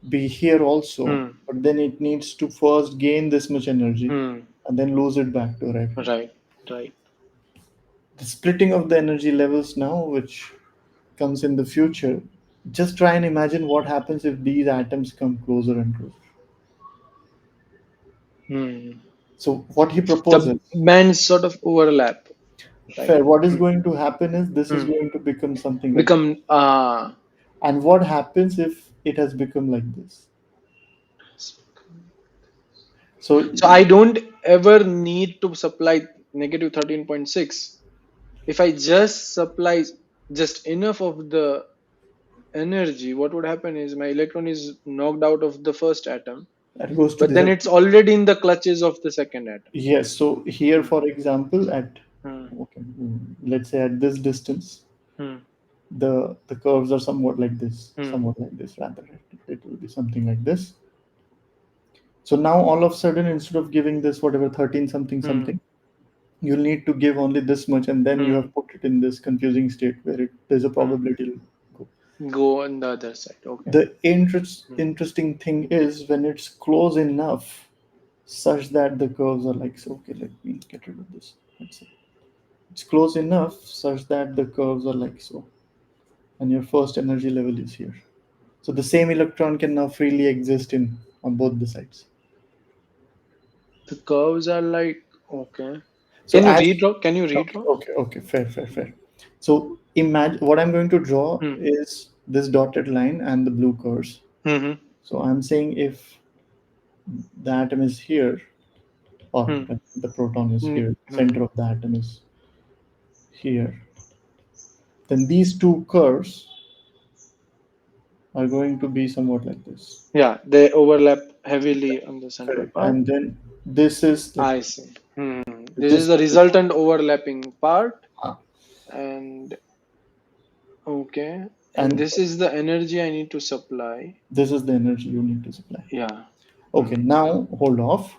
be here also, Hmm. but then it needs to first gain this much energy Hmm. and then lose it back to arrive here. Right. right. The splitting of the energy levels now, which comes in the future, just try and imagine what happens if these atoms come closer and closer. Hmm. So what he The proposes, bands sort of overlap, right? fair, what is Hmm. going to happen is this is Hmm. going to become something like, Become and what happens if it has become like this? So so I don't ever need to supply negative 13.6. If I just supply just enough of the energy, what would happen is my electron is knocked out of the first atom, that goes to but this. then it's already in the clutches of the second atom. Yes. So here, Hmm. for example, at Hmm. okay, let's say at this distance, Hmm. the curves are Hmm. somewhat like this rather. It will be something like this. So now all of a sudden, instead of giving this whatever 13 something Hmm. something, you'll need to give only this much, and then you Hmm. have put it in this confusing state where there's a Hmm. probability it'll go. Go on the other side. Okay. The Hmm. interesting thing is when it's close enough such that the curves are like so. Okay, let me get rid of this. Let's see. It's close enough such that the curves are like so, and your first energy level is here. So the same electron can now freely exist in on both the sides. The curves are like okay. So Can you as redraw? Can you okay, redraw? okay, fair, fair, fair. So imagine what I'm going to draw Hmm. is this dotted line and the blue curves. Hmm. So I'm saying if the atom is here, or Hmm. the proton is Hmm. here, Hmm. center of the atom is here, then these two curves are going to be somewhat like this. Yeah, they overlap heavily on the central Correct. part. And then this is like I see. Hmm. This is this. the resultant overlapping part, Ah, and okay, and and this is the energy I need to supply. this is the energy you need to supply. Yeah. Okay, Hmm. now hold off.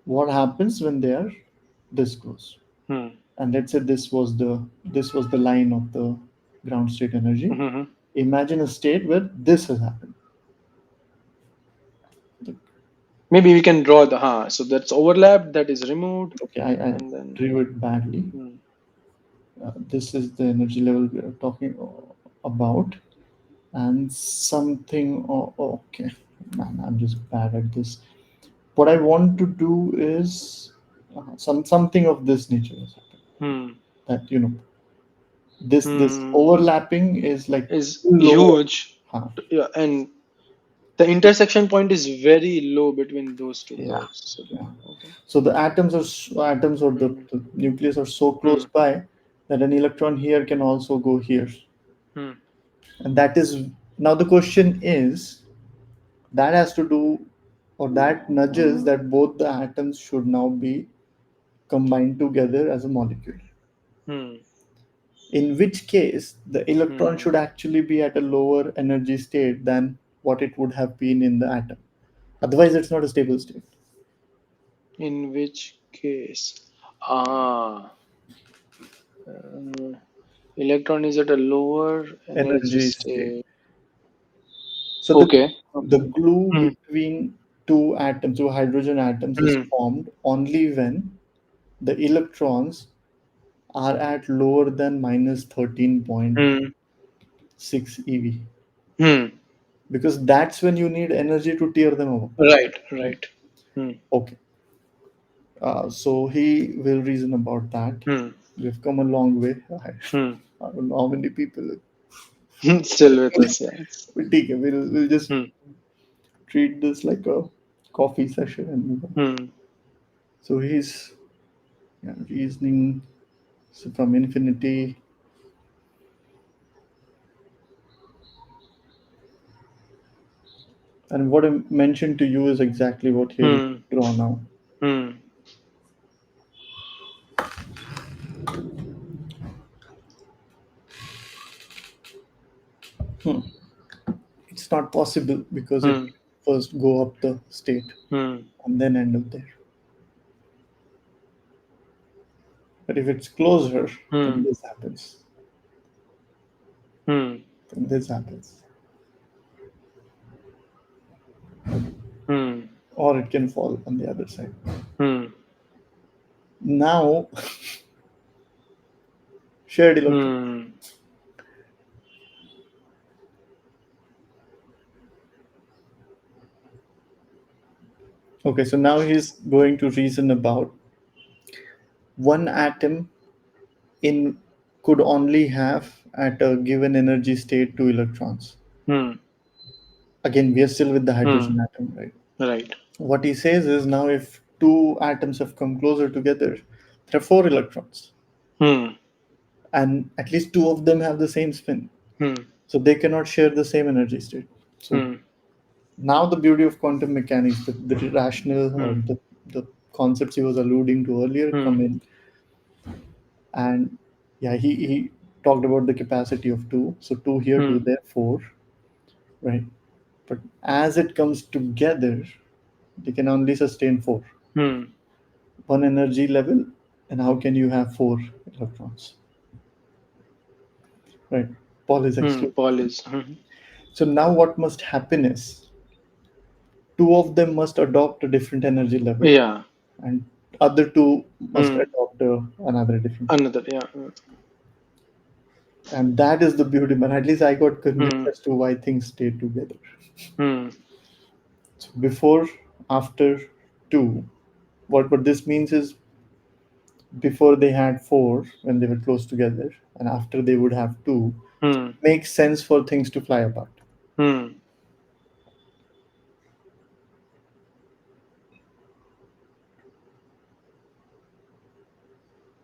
What happens when they are this close? Hmm. And let's say this was the line of the ground state energy. Hmm. Imagine a state where this has happened. Maybe we can draw the so that's overlap that is removed, Okay, I and then drew it badly. hmm. This is the energy level we are talking about, and something. Okay, man, I'm just bad at this. What I want to do is something of this nature has happened. Hmm. That this Hmm. overlapping is like Is low. huge. Huh, Yeah, and the intersection point is very low between those two yeah, curves. So, yeah. okay. So the atoms or Hmm. the nucleus are so Hmm. close by that an electron here can also go here, Hmm. and that is now the question is that has to do or that nudges that both the atoms should now be combined together as a molecule. Hmm. In which case, the electron Hmm. should actually be at a lower energy state than what it would have been in the atom. Otherwise, it's not a stable state. In which case, ah, uh, electron is at a lower energy Energy state. state. So Okay. the Okay. glue Hmm. between two atoms, two hydrogen atoms, is Hmm. formed only when the electrons are at lower than minus 13.6 Hmm. eV. Hmm. Because that's when you need energy to tear them apart. Right. Right? Right. Hmm. Okay. So he will reason about that. Hmm. We've come a long way. Hmm. I don't know how many people. Still with us, yeah. We'll take it. We'll just Hmm. treat this like a coffee session and move on. Hmm. So he's reasoning from infinity. And what I mentioned to you is exactly what he'll Hmm. draw now. Hmm. Hmm. It's not possible because it Hmm. first go up the state Hmm. and then end up there. But if it's closer, then Hmm. this happens. Hmm. Then this happens. Hmm. Or it can fall on the other side. Hmm. Now, shared electron. Hmm. Okay, so now he's going to reason about one atom in could only have at a given energy state two electrons. Hmm. Again, we are still with the Hmm. hydrogen atom, right? Right. What he says is now if two atoms have come closer together, there are four electrons, Hmm. and at least two of them have the same spin. Hmm. So they cannot share the same energy state. So Hmm. now the beauty of quantum mechanics, the rationale or Hmm. the concepts he was alluding to earlier come Hmm. in. And yeah, he talked about the capacity of two. So two here, two Hmm. there, four, right? But as it comes together, they can only sustain four. Hmm. One energy level, and how can you have four electrons? Right? Paul is Hmm. excluded. Paul is. Hmm. So now what must happen is two of them must adopt a different energy level, Yeah. and other two must Hmm. adopt another different. Another. Yeah. And that is the beauty, man. At least I got convinced Hmm. as to why things stay together. Hmm. So before, after two, what this means is before they had four when they were close together, and after they would have two, Hmm. makes sense for things to fly apart. Hmm.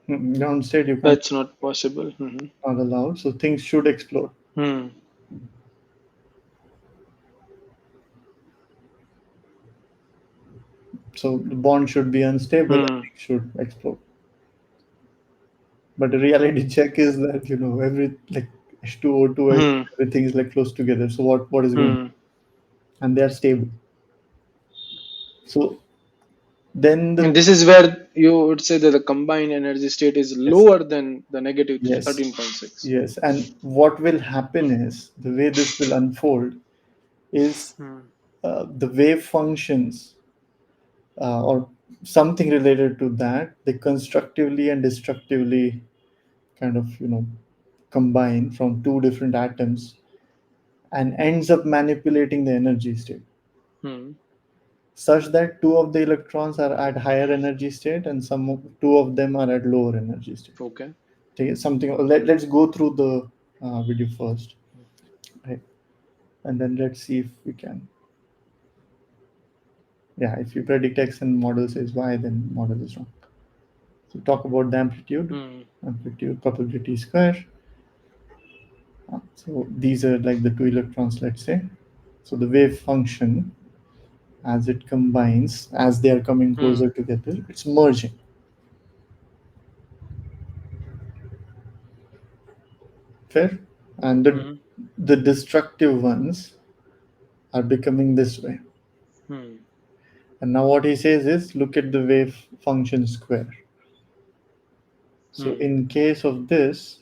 Ground state you can't, That's not possible. Hmm. not allowed, so things should explode. Hmm. So the bond should be unstable and Hmm. things should explode. But the reality check is that every like H2O2 Hmm. everything is like close together. So what is going on? Hmm. And they are stable. So then And the this is where you would say that the combined energy state is yes, lower than the negative yes, 13.6. yes. And what will happen is the way this will unfold is Hmm. the wave functions or something related to that. They constructively and destructively kind of combine from two different atoms and ends up manipulating the energy state Hmm. such that two of the electrons are at higher energy state and two of them are at lower energy state. Okay. Okay, something. Let's go through the video first, right? And then let's see if we can. Yeah, if you predict x and model says y, then model is wrong. So talk about the Hmm. amplitude probability square. So these are like the two electrons, let's say. So the wave function as it combines, as they are coming Hmm. closer together, it's merging. Fair? And Hmm. the destructive ones are becoming this way. Hmm. And now what he says is look at the wave function square. So Hmm. in case of this,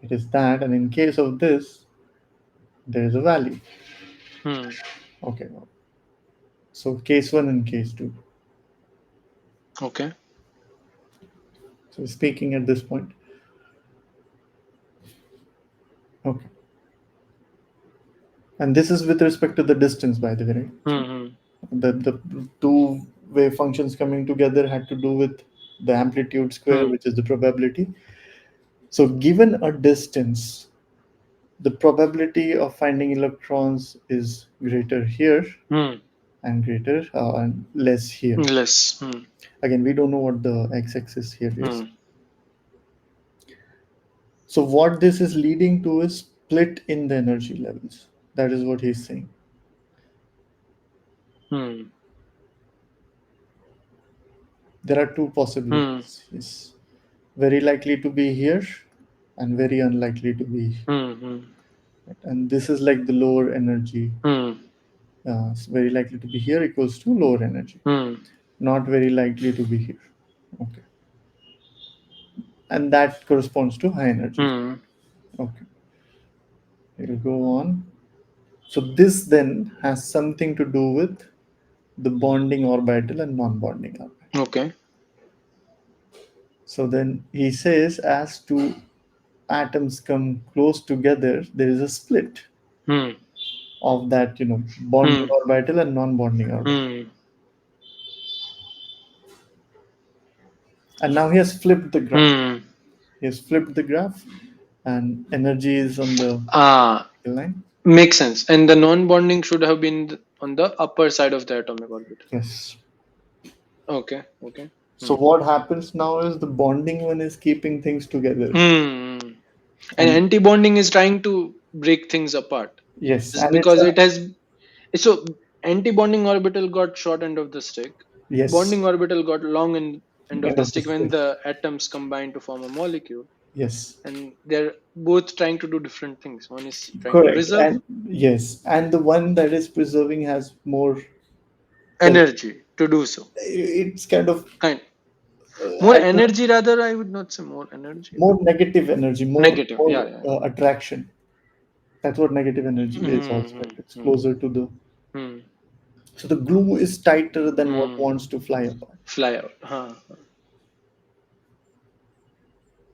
it is that, and in case of this, there is a value. Hmm. Okay. So case one and case two. Okay. So speaking at this point. Okay. And this is with respect to the distance, by the way, right? So Hmm. the two wave functions coming together had to do with the amplitude square, Hmm. which is the probability. So given a distance, the probability of finding electrons is greater here Hmm. and greater and less here. Less. Hmm. Again, we don't know what the x-axis here is. Hmm. So what this is leading to is split in the energy levels. That is what he's saying. Hmm. There are two Hmm. possibilities. Yes. Very likely to be here and very unlikely to be. Hmm. Hmm. And this is like the lower energy. Hmm. Very likely to be here equals to lower energy. Hmm. Not very likely to be here. Okay. And that corresponds to high energy. Hmm. Okay. We'll go on. So this then has something to do with the bonding orbital and non-bonding orbital. Okay. So then he says as to atoms come close together, there is a split Hmm. of that, bonding Hmm. orbital and non-bonding orbital. Hmm. And now he has flipped the graph. Hmm. He has flipped the graph, and energy is on the Ah, line. makes sense. And the non-bonding should have been on the upper side of the atomic orbit. Yes. Okay. Okay. So Hmm. what happens now is the bonding one is keeping things together. Hmm. And And anti-bonding is trying to break things apart. yes, Just and it's because a it has so anti-bonding orbital got short end of the stick. yes, Bonding orbital got long end of end the of the stick when stick. the atoms combine to form a molecule. Yes, And they're both trying to do different things. One is trying to correct. preserve And yes, and the one that is preserving has more, well, energy to do so. it's kind of Kind more I don't know, energy rather. I would not say more energy, but more negative energy, negative. more Yeah, yeah. attraction. That's what negative energy is also. Hmm. Like it's Hmm. closer to the, Hmm. so the glue is tighter than what Hmm. wants to fly apart. Fly out. Huh.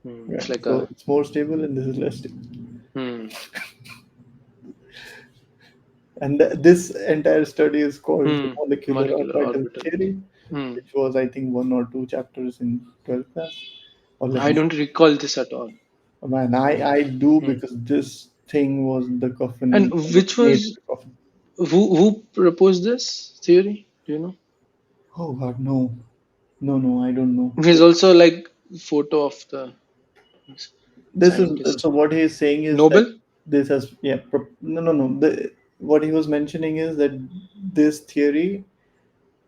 Hmm. It's Right. like So a it's more stable and this is less stable. hmm. And this entire study is called the Hmm. molecular Molecular orbital orbital. theory, Hmm. which was, I think, one or two chapters in 12th class or I 11th. don't recall this at all. Man, I do, Hmm. because this thing was the And coffin, and it which made was the coffin. who proposed this theory? Do you know? Oh God, no, no, no, I don't know. There's also like photo of the This is scientist. so. What he is saying is that Nobel? this has, yeah, no, no, no. What he was mentioning is that this theory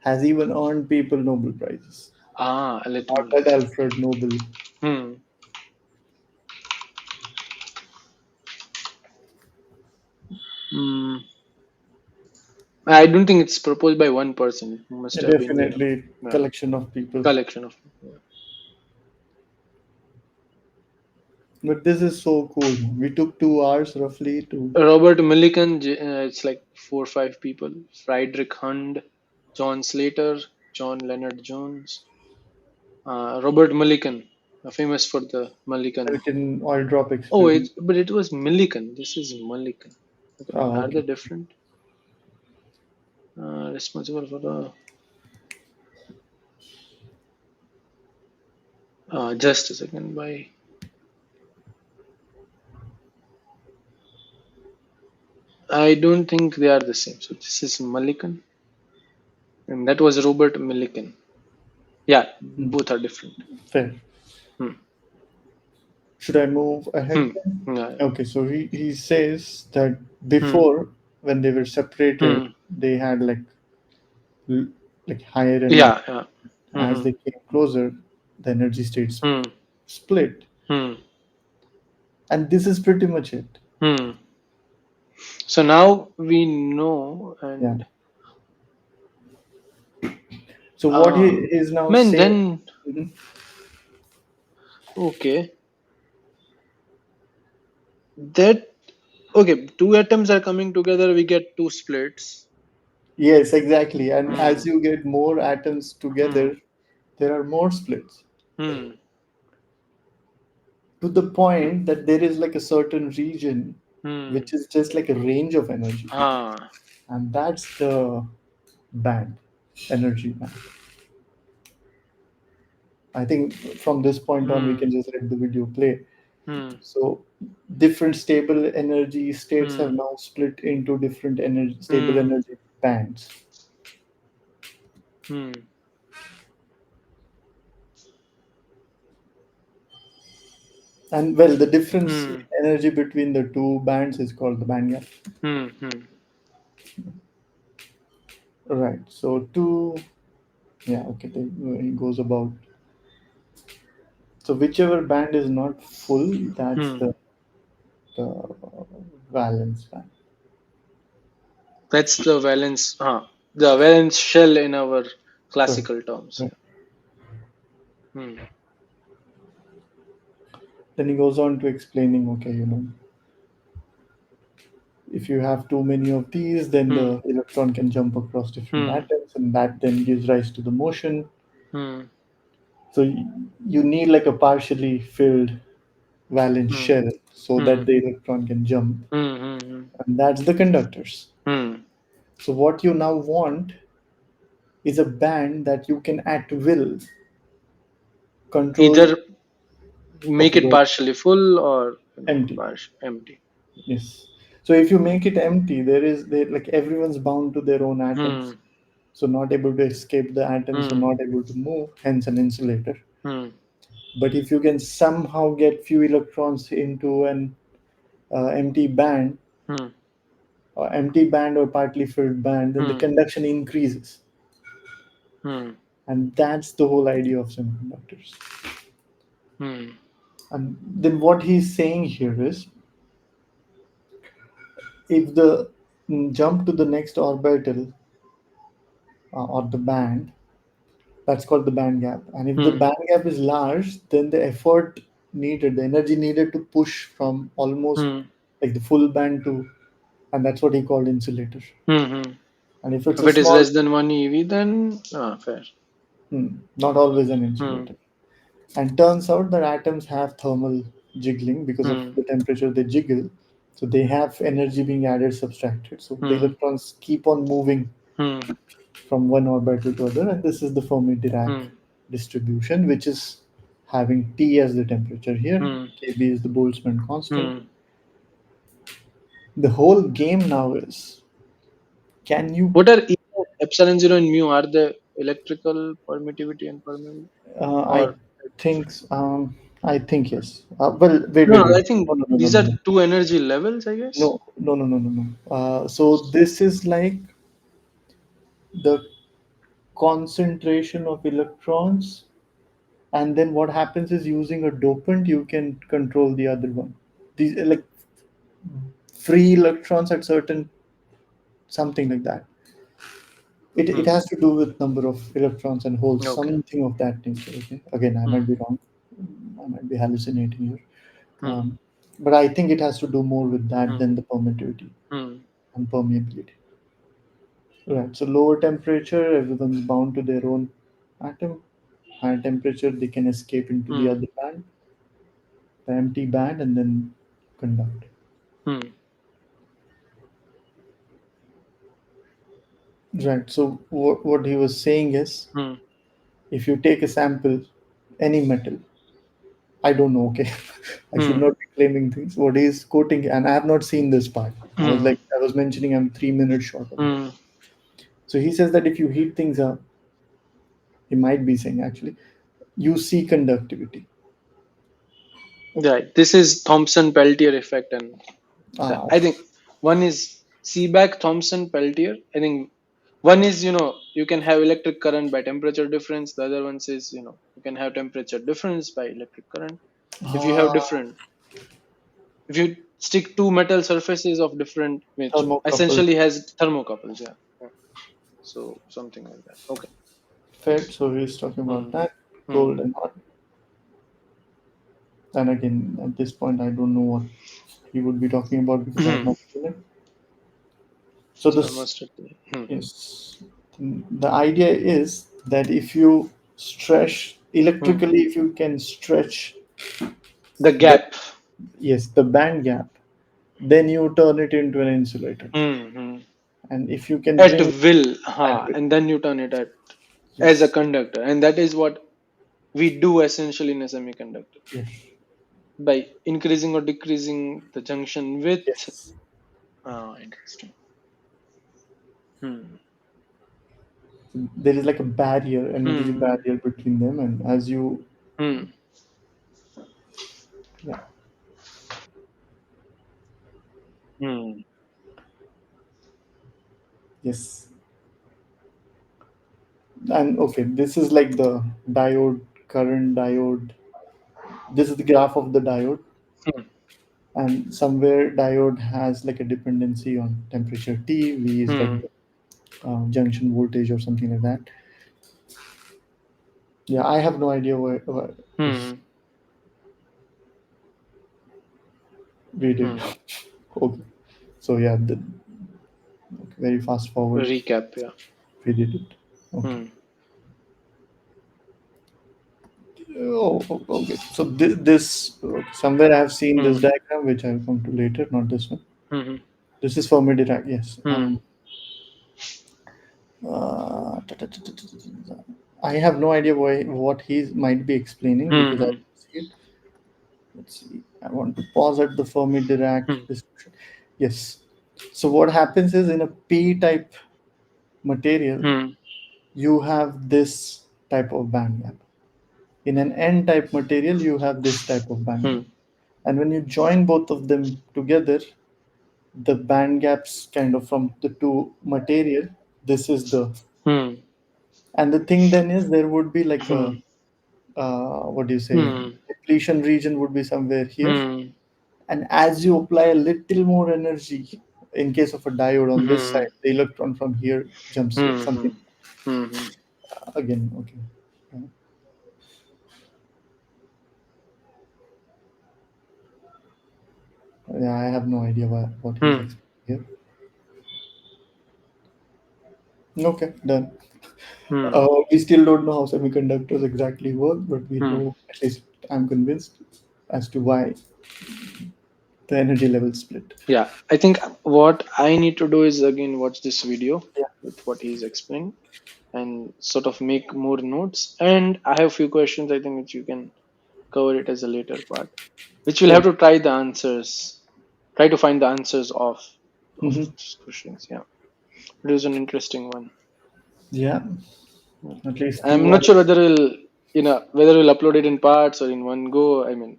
has even earned people Nobel prizes. Ah, let Not me. that Alfred Nobel. Hmm. Hmm. I don't think it's proposed by one person. It must have been by Definitely a collection of people. collection of. Yeah. But this is so cool. We took 2 hours roughly to. Robert Millikan, it's like 4 or 5 people. Friedrich Hund, John Slater, John Leonard Jones, Robert Millikan, famous for the Millikan. American oil drop Oh, experiment. but it was Millikan. This is Millikan. Okay, Oh, are they okay. different? Responsible for the. Just a second. By I don't think they are the same. So this is Millikan, and that was Robert Millikan. Yeah, Hmm. both are different. Fair. Hmm. Should I move ahead Hmm. then? Yeah. Okay, so he says that Hmm. before, when they were separated, Hmm. they had l- like higher energy. Yeah. Yeah. As Hmm. they came closer, the energy states Hmm. split. Hmm. And this is pretty much it. Hmm. So now we know, Yeah. and So what he uh, is now man, saying. then Mhm. okay, that okay, two atoms are coming together. We get two splits. Yes, exactly. And Hmm. as you get more atoms Hmm. together, there are more splits, Hmm. to the point that there is like a certain region Hmm. which is just like a range of energy. Ah. And that's the band, energy band. I think from this point on, we Hmm. can just let the video play. Hmm. So, different stable energy states Hmm. have now split into different energy, stable Hmm. energy bands. Hmm. And well, the difference in Hmm. energy between the two bands is called the band gap. Hmm. Hmm. Right. So, two, yeah, okay, it goes about. So, whichever band is not full, that's Hmm. the valence band. That's the valence. The valence shell in our Correct. classical terms. Right. Hmm. Then he goes on to explaining, okay, if you have too many of these, then Hmm. the electron can jump across different Hmm. atoms, and that then gives rise to the motion. Hmm. So you need like a partially filled valence Hmm. shell so that Hmm. the electron can jump, Hmm. Hmm. and that's the conductors. Hmm. So what you now want is a band that you can at will control. Either make Okay, it go ahead. partially full or Empty. partial empty. Yes. So if you make it empty, there like everyone's bound to their own atoms, Hmm. so not able to escape the atoms, so Hmm. not able to move, hence an insulator. Hmm. But if you can somehow get few electrons into an empty band, Hmm. or empty band or partly filled band, then the Hmm. conduction increases, Hmm. and that's the whole idea of semiconductors. Hmm. And then what he's saying here is, if the jump to the next orbital or the band, that's called the band gap. And if the Hmm. band gap is large, then the effort needed, the energy needed to push from almost Hmm. like the full band to, and that's what he called insulator. Hmm. Hmm. And if it's If a it is small, less than 1 eV, then fair. not always an Hmm. insulator. And turns out that atoms have thermal jiggling because of Hmm. the temperature they jiggle. So they have energy being added, subtracted. So the Hmm. electrons keep on moving Hmm. from one orbital to other, and this is the Fermi-Dirac Hmm. distribution, which is having T as the temperature here, Hmm. Kb is the Boltzmann constant. Hmm. The whole game now is, can you? What are epsilon zero and mu? Are they electrical permittivity and permeability? I Or think I think yes. Well, wait, no, wait, no, wait. I think No, no, no, no, these no, are no. two energy levels, I guess. No, no, no, no, no, no. So this is like the concentration of electrons, and then what happens is, using a dopant you can control the other one. These are like free electrons at certain, something like that. It Hmm. has to do with number of electrons and holes, Okay. something of that nature. Okay, again, I Hmm. might be wrong, I might be hallucinating here. Hmm. But I think it has to do more with that Hmm. than the permittivity Hmm. and permeability. Right. So lower temperature, everyone's bound to their own atom. Higher temperature, they can escape into the Hmm. other band, the empty band, and then conduct. Hmm. Right. So what he was saying is, Hmm. if you take a sample, any metal, I don't know. Okay, I should Hmm. not be claiming things. What he's quoting, and I have not seen this part. Hmm. I was mentioning, I'm 3 minutes short of that. Hmm. So he says that if you heat things up, he might be saying actually, you see conductivity. Right. This is Thomson Peltier effect, and Ah, I okay. think one is Seebeck Thomson Peltier. I think one is you can have electric current by temperature difference. The other one says you can have temperature difference by electric current. If you have Ah, different, if you stick two metal surfaces of different, which thermocouple. essentially has thermocouples, yeah. Yeah. So something like that. Okay. Fed. So he's talking about Hmm. that, Hmm. cold and hot. And again, at this point, I don't know what he would be talking about because I have Hmm. not seen it. So So I this must agree. Hmm. is, the idea is that if you stretch Hmm. electrically, if you can stretch The the, gap. yes, the band gap, then you turn it into an insulator. Hmm. Hmm. And if you can At bring it will, at and then you turn it at as a yes, conductor, and that is what we do essentially in a semiconductor yes, by increasing or decreasing the junction width. yes. Interesting. Hmm. There is like a barrier, energy Hmm. barrier between them, and as you, Hmm. yeah, Hmm. yes. And okay, this is like the diode, current diode. This is the graph of the diode, Hmm. and somewhere diode has like a dependency on temperature T. V is like Hmm. the junction voltage or something like that. Yeah, I have no idea why if Hmm. we did. Hmm. Okay, so yeah, okay, very fast forward, Recap. Yeah. we did it. Okay. Hmm. Okay. So this somewhere I have seen this Hmm. diagram, which I'll come to later. Not this one. Hmm. This is for Dirac. Yes. Hmm. I have no idea why what he might be explaining because I Hmm. don't see it. Let's see. I want to pause at the Fermi Dirac Hmm. description. Yes. So what happens is in a p-type material, Hmm. you have this type of band gap. In an n-type material, you have this type of band Hmm. gap. And when you join both of them together, the band gaps kind of from the two material, this is the, Hmm. and the thing then is there would be like a Hmm. what do you say, Hmm. depletion region would be somewhere here, Hmm. and as you apply a little more energy, in case of a diode on this Hmm. side, the electron from here jumps here, Hmm. something Hmm. again. Okay. Yeah, I have no idea what he's Hmm. explaining here. Okay, done. Hmm. We still don't know how semiconductors exactly work, but we Hmm. know, at least I'm convinced, as to why the energy levels split. Yeah, I think what I need to do is again watch this video Yeah. with what he's explained and sort of make more notes. And I have a few questions I think which you can cover it as a later part, which we'll have Oh. to try the answers, try to find the answers of Hmm. these questions. Yeah, it was an interesting one. Yeah, Hmm. at least I'm two. not sure whether we'll upload it in parts or in one go. I mean,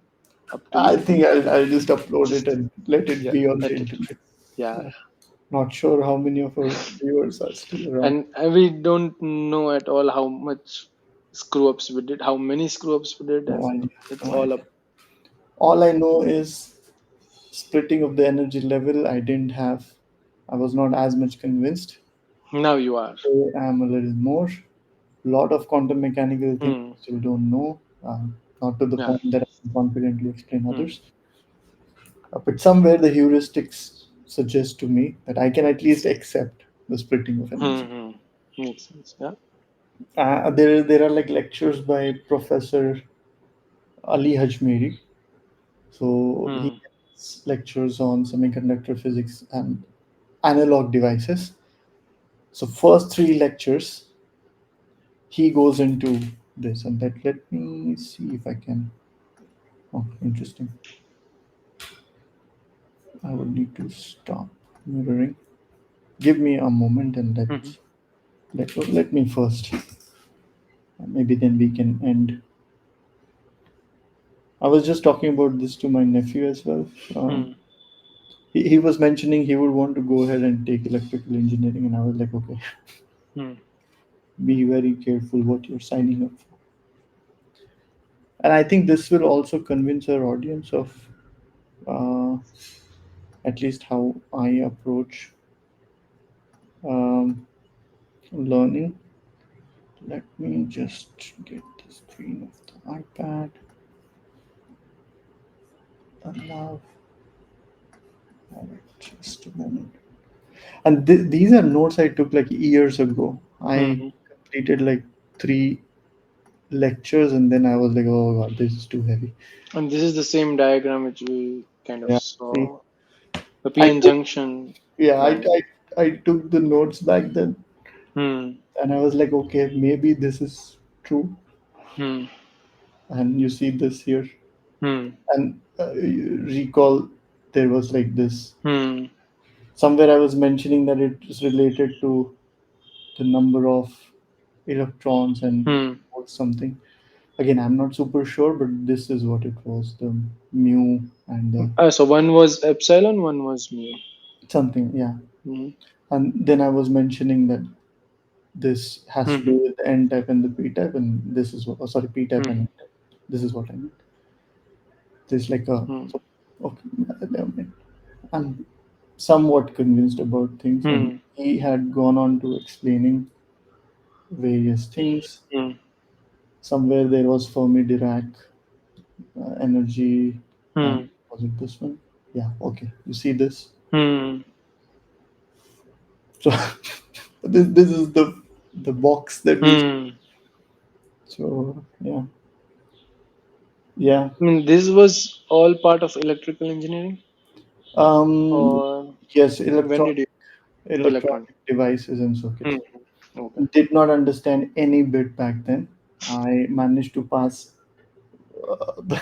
up to I you. think I'll just upload it Just and let it yeah, be on the let it. internet. Yeah, Yeah. Not sure how many of our viewers are still around. and we don't know at all how much screw ups we did, how many screw ups we did, No and idea. it's No all idea. up. All I know is splitting of the energy level. I didn't have. I was not as much convinced. Now you are. I am a little more. Lot of quantum mechanical things Hmm. I still don't know. Not to the Yeah. point that I can confidently explain Hmm. others. But somewhere the heuristics suggest to me that I can at least accept the splitting of Hmm. energy. Hmm. Makes sense. Yeah. There are like lectures by Professor Ali Hajmeri. So he Hmm. has lectures on semiconductor physics and analog devices. So first three lectures he goes into this, and that let me see if I can. Oh, interesting. I would need to stop mirroring. Give me a moment and Hmm. let me first. Maybe then we can end. I was just talking about this to my nephew as well. Hmm. He was mentioning he would want to go ahead and take electrical engineering, and I was like, okay, Hmm. be very careful what you're signing up for. And I think this will also convince our audience of uh, at least how I approach um, learning. Let me just get the screen of the iPad. Allow. Just a moment. And these are notes I took like years ago. I Hmm. completed like three lectures, and then I was like, oh god, this is too heavy. And this is the same diagram which we kind of Yeah. See, saw. The I PN took junction yeah, band. I took the notes back then, Hmm. and I was like, okay, maybe this is true. Hmm. And you see this here, Hmm. and you recall there was like this Hmm. somewhere I was mentioning that it is related to the number of electrons and Hmm. or something. Again, I'm not super sure, but this is what it was: the mu and the So one was epsilon, one was mu. something. Yeah, Hmm. and then I was mentioning that this has to do Hmm. with n type and the p type, and this is what. Oh, sorry, p type and Hmm. n type. This is what I meant. There's like a. Hmm. So, okay, never mind. I'm somewhat convinced about things, and Hmm. he had gone on to explaining various things. Hmm. Somewhere there was Fermi Dirac energy, and Hmm. was it this one? Yeah, okay. You see this? Hmm. So this is the box that we. Hmm. So yeah, Yeah. I mean, this was all part of electrical engineering, Um, or yes, when did you electronic? electronic devices and Hmm. circuits. Okay. Did not understand any bit back then. I managed to pass the,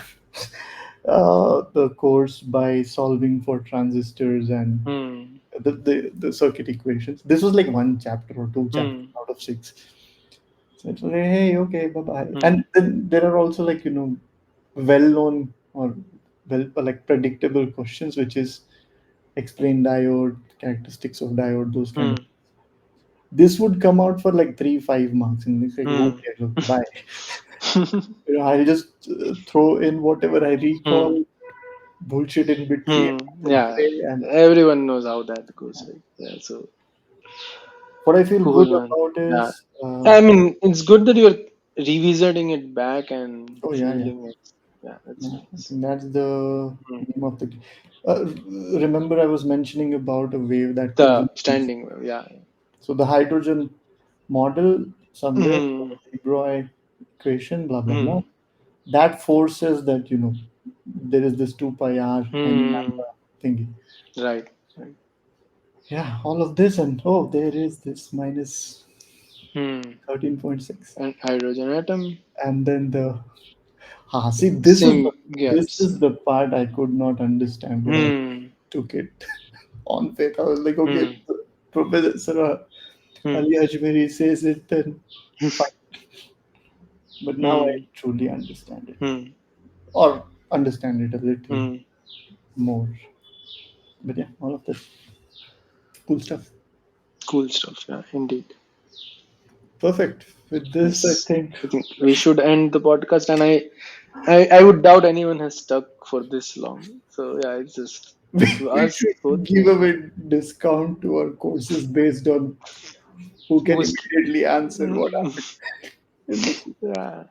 the course by solving for transistors and Hmm. the circuit equations. This was like one chapter or two chapters Hmm. out of six. So it's like, hey, okay, bye bye. Hmm. And then there are also like, well known or well like predictable questions, which is explain diode, characteristics of diode, those kind Hmm. of. This would come out for like 3-5 marks, and it's like, Hmm. okay, look, bye. I'll just throw in whatever I Hmm. recall, bullshit in between, Hmm. and Yeah. play. And Everyone knows how that goes, right? Yeah. So what I feel cool, good man. about Yeah. is, I mean, it's good that you're revisiting it back and oh yeah, yeah, feeling it. Yeah, that's yeah. I nice. think that's the Hmm. name of the. Uh, Remember, I was mentioning about a wave that goes The in. standing wave, yeah. So the hydrogen model somewhere, Hmm. de Broglie equation, blah blah blah. Hmm. That forces that there is this 2 pi r n Hmm. lambda thingy. Right. Right. Yeah, all of this, and oh, there is this minus Hmm. 13.6, And hydrogen atom. and then the see, Same this gaps. is the part I could not understand when I Hmm. took it on faith. I was like, okay, Hmm. Professor Hmm. Ali Ajmeri says it, then fine. But now I Hmm. truly understand it, Hmm. or understand it a little Hmm. more. But yeah, all of this cool stuff. Cool stuff. Yeah, indeed. Perfect. With this, I Yes. think I think we should end the podcast, and I would doubt anyone has stuck for this long. So yeah, it's just we us should both. give away discount to our courses based on who can Who's immediately answer what happened in the. yeah.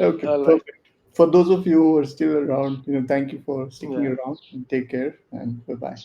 Okay, All right. perfect. For those of you who are still around, thank you for sticking Yeah. around, and take care, and bye bye.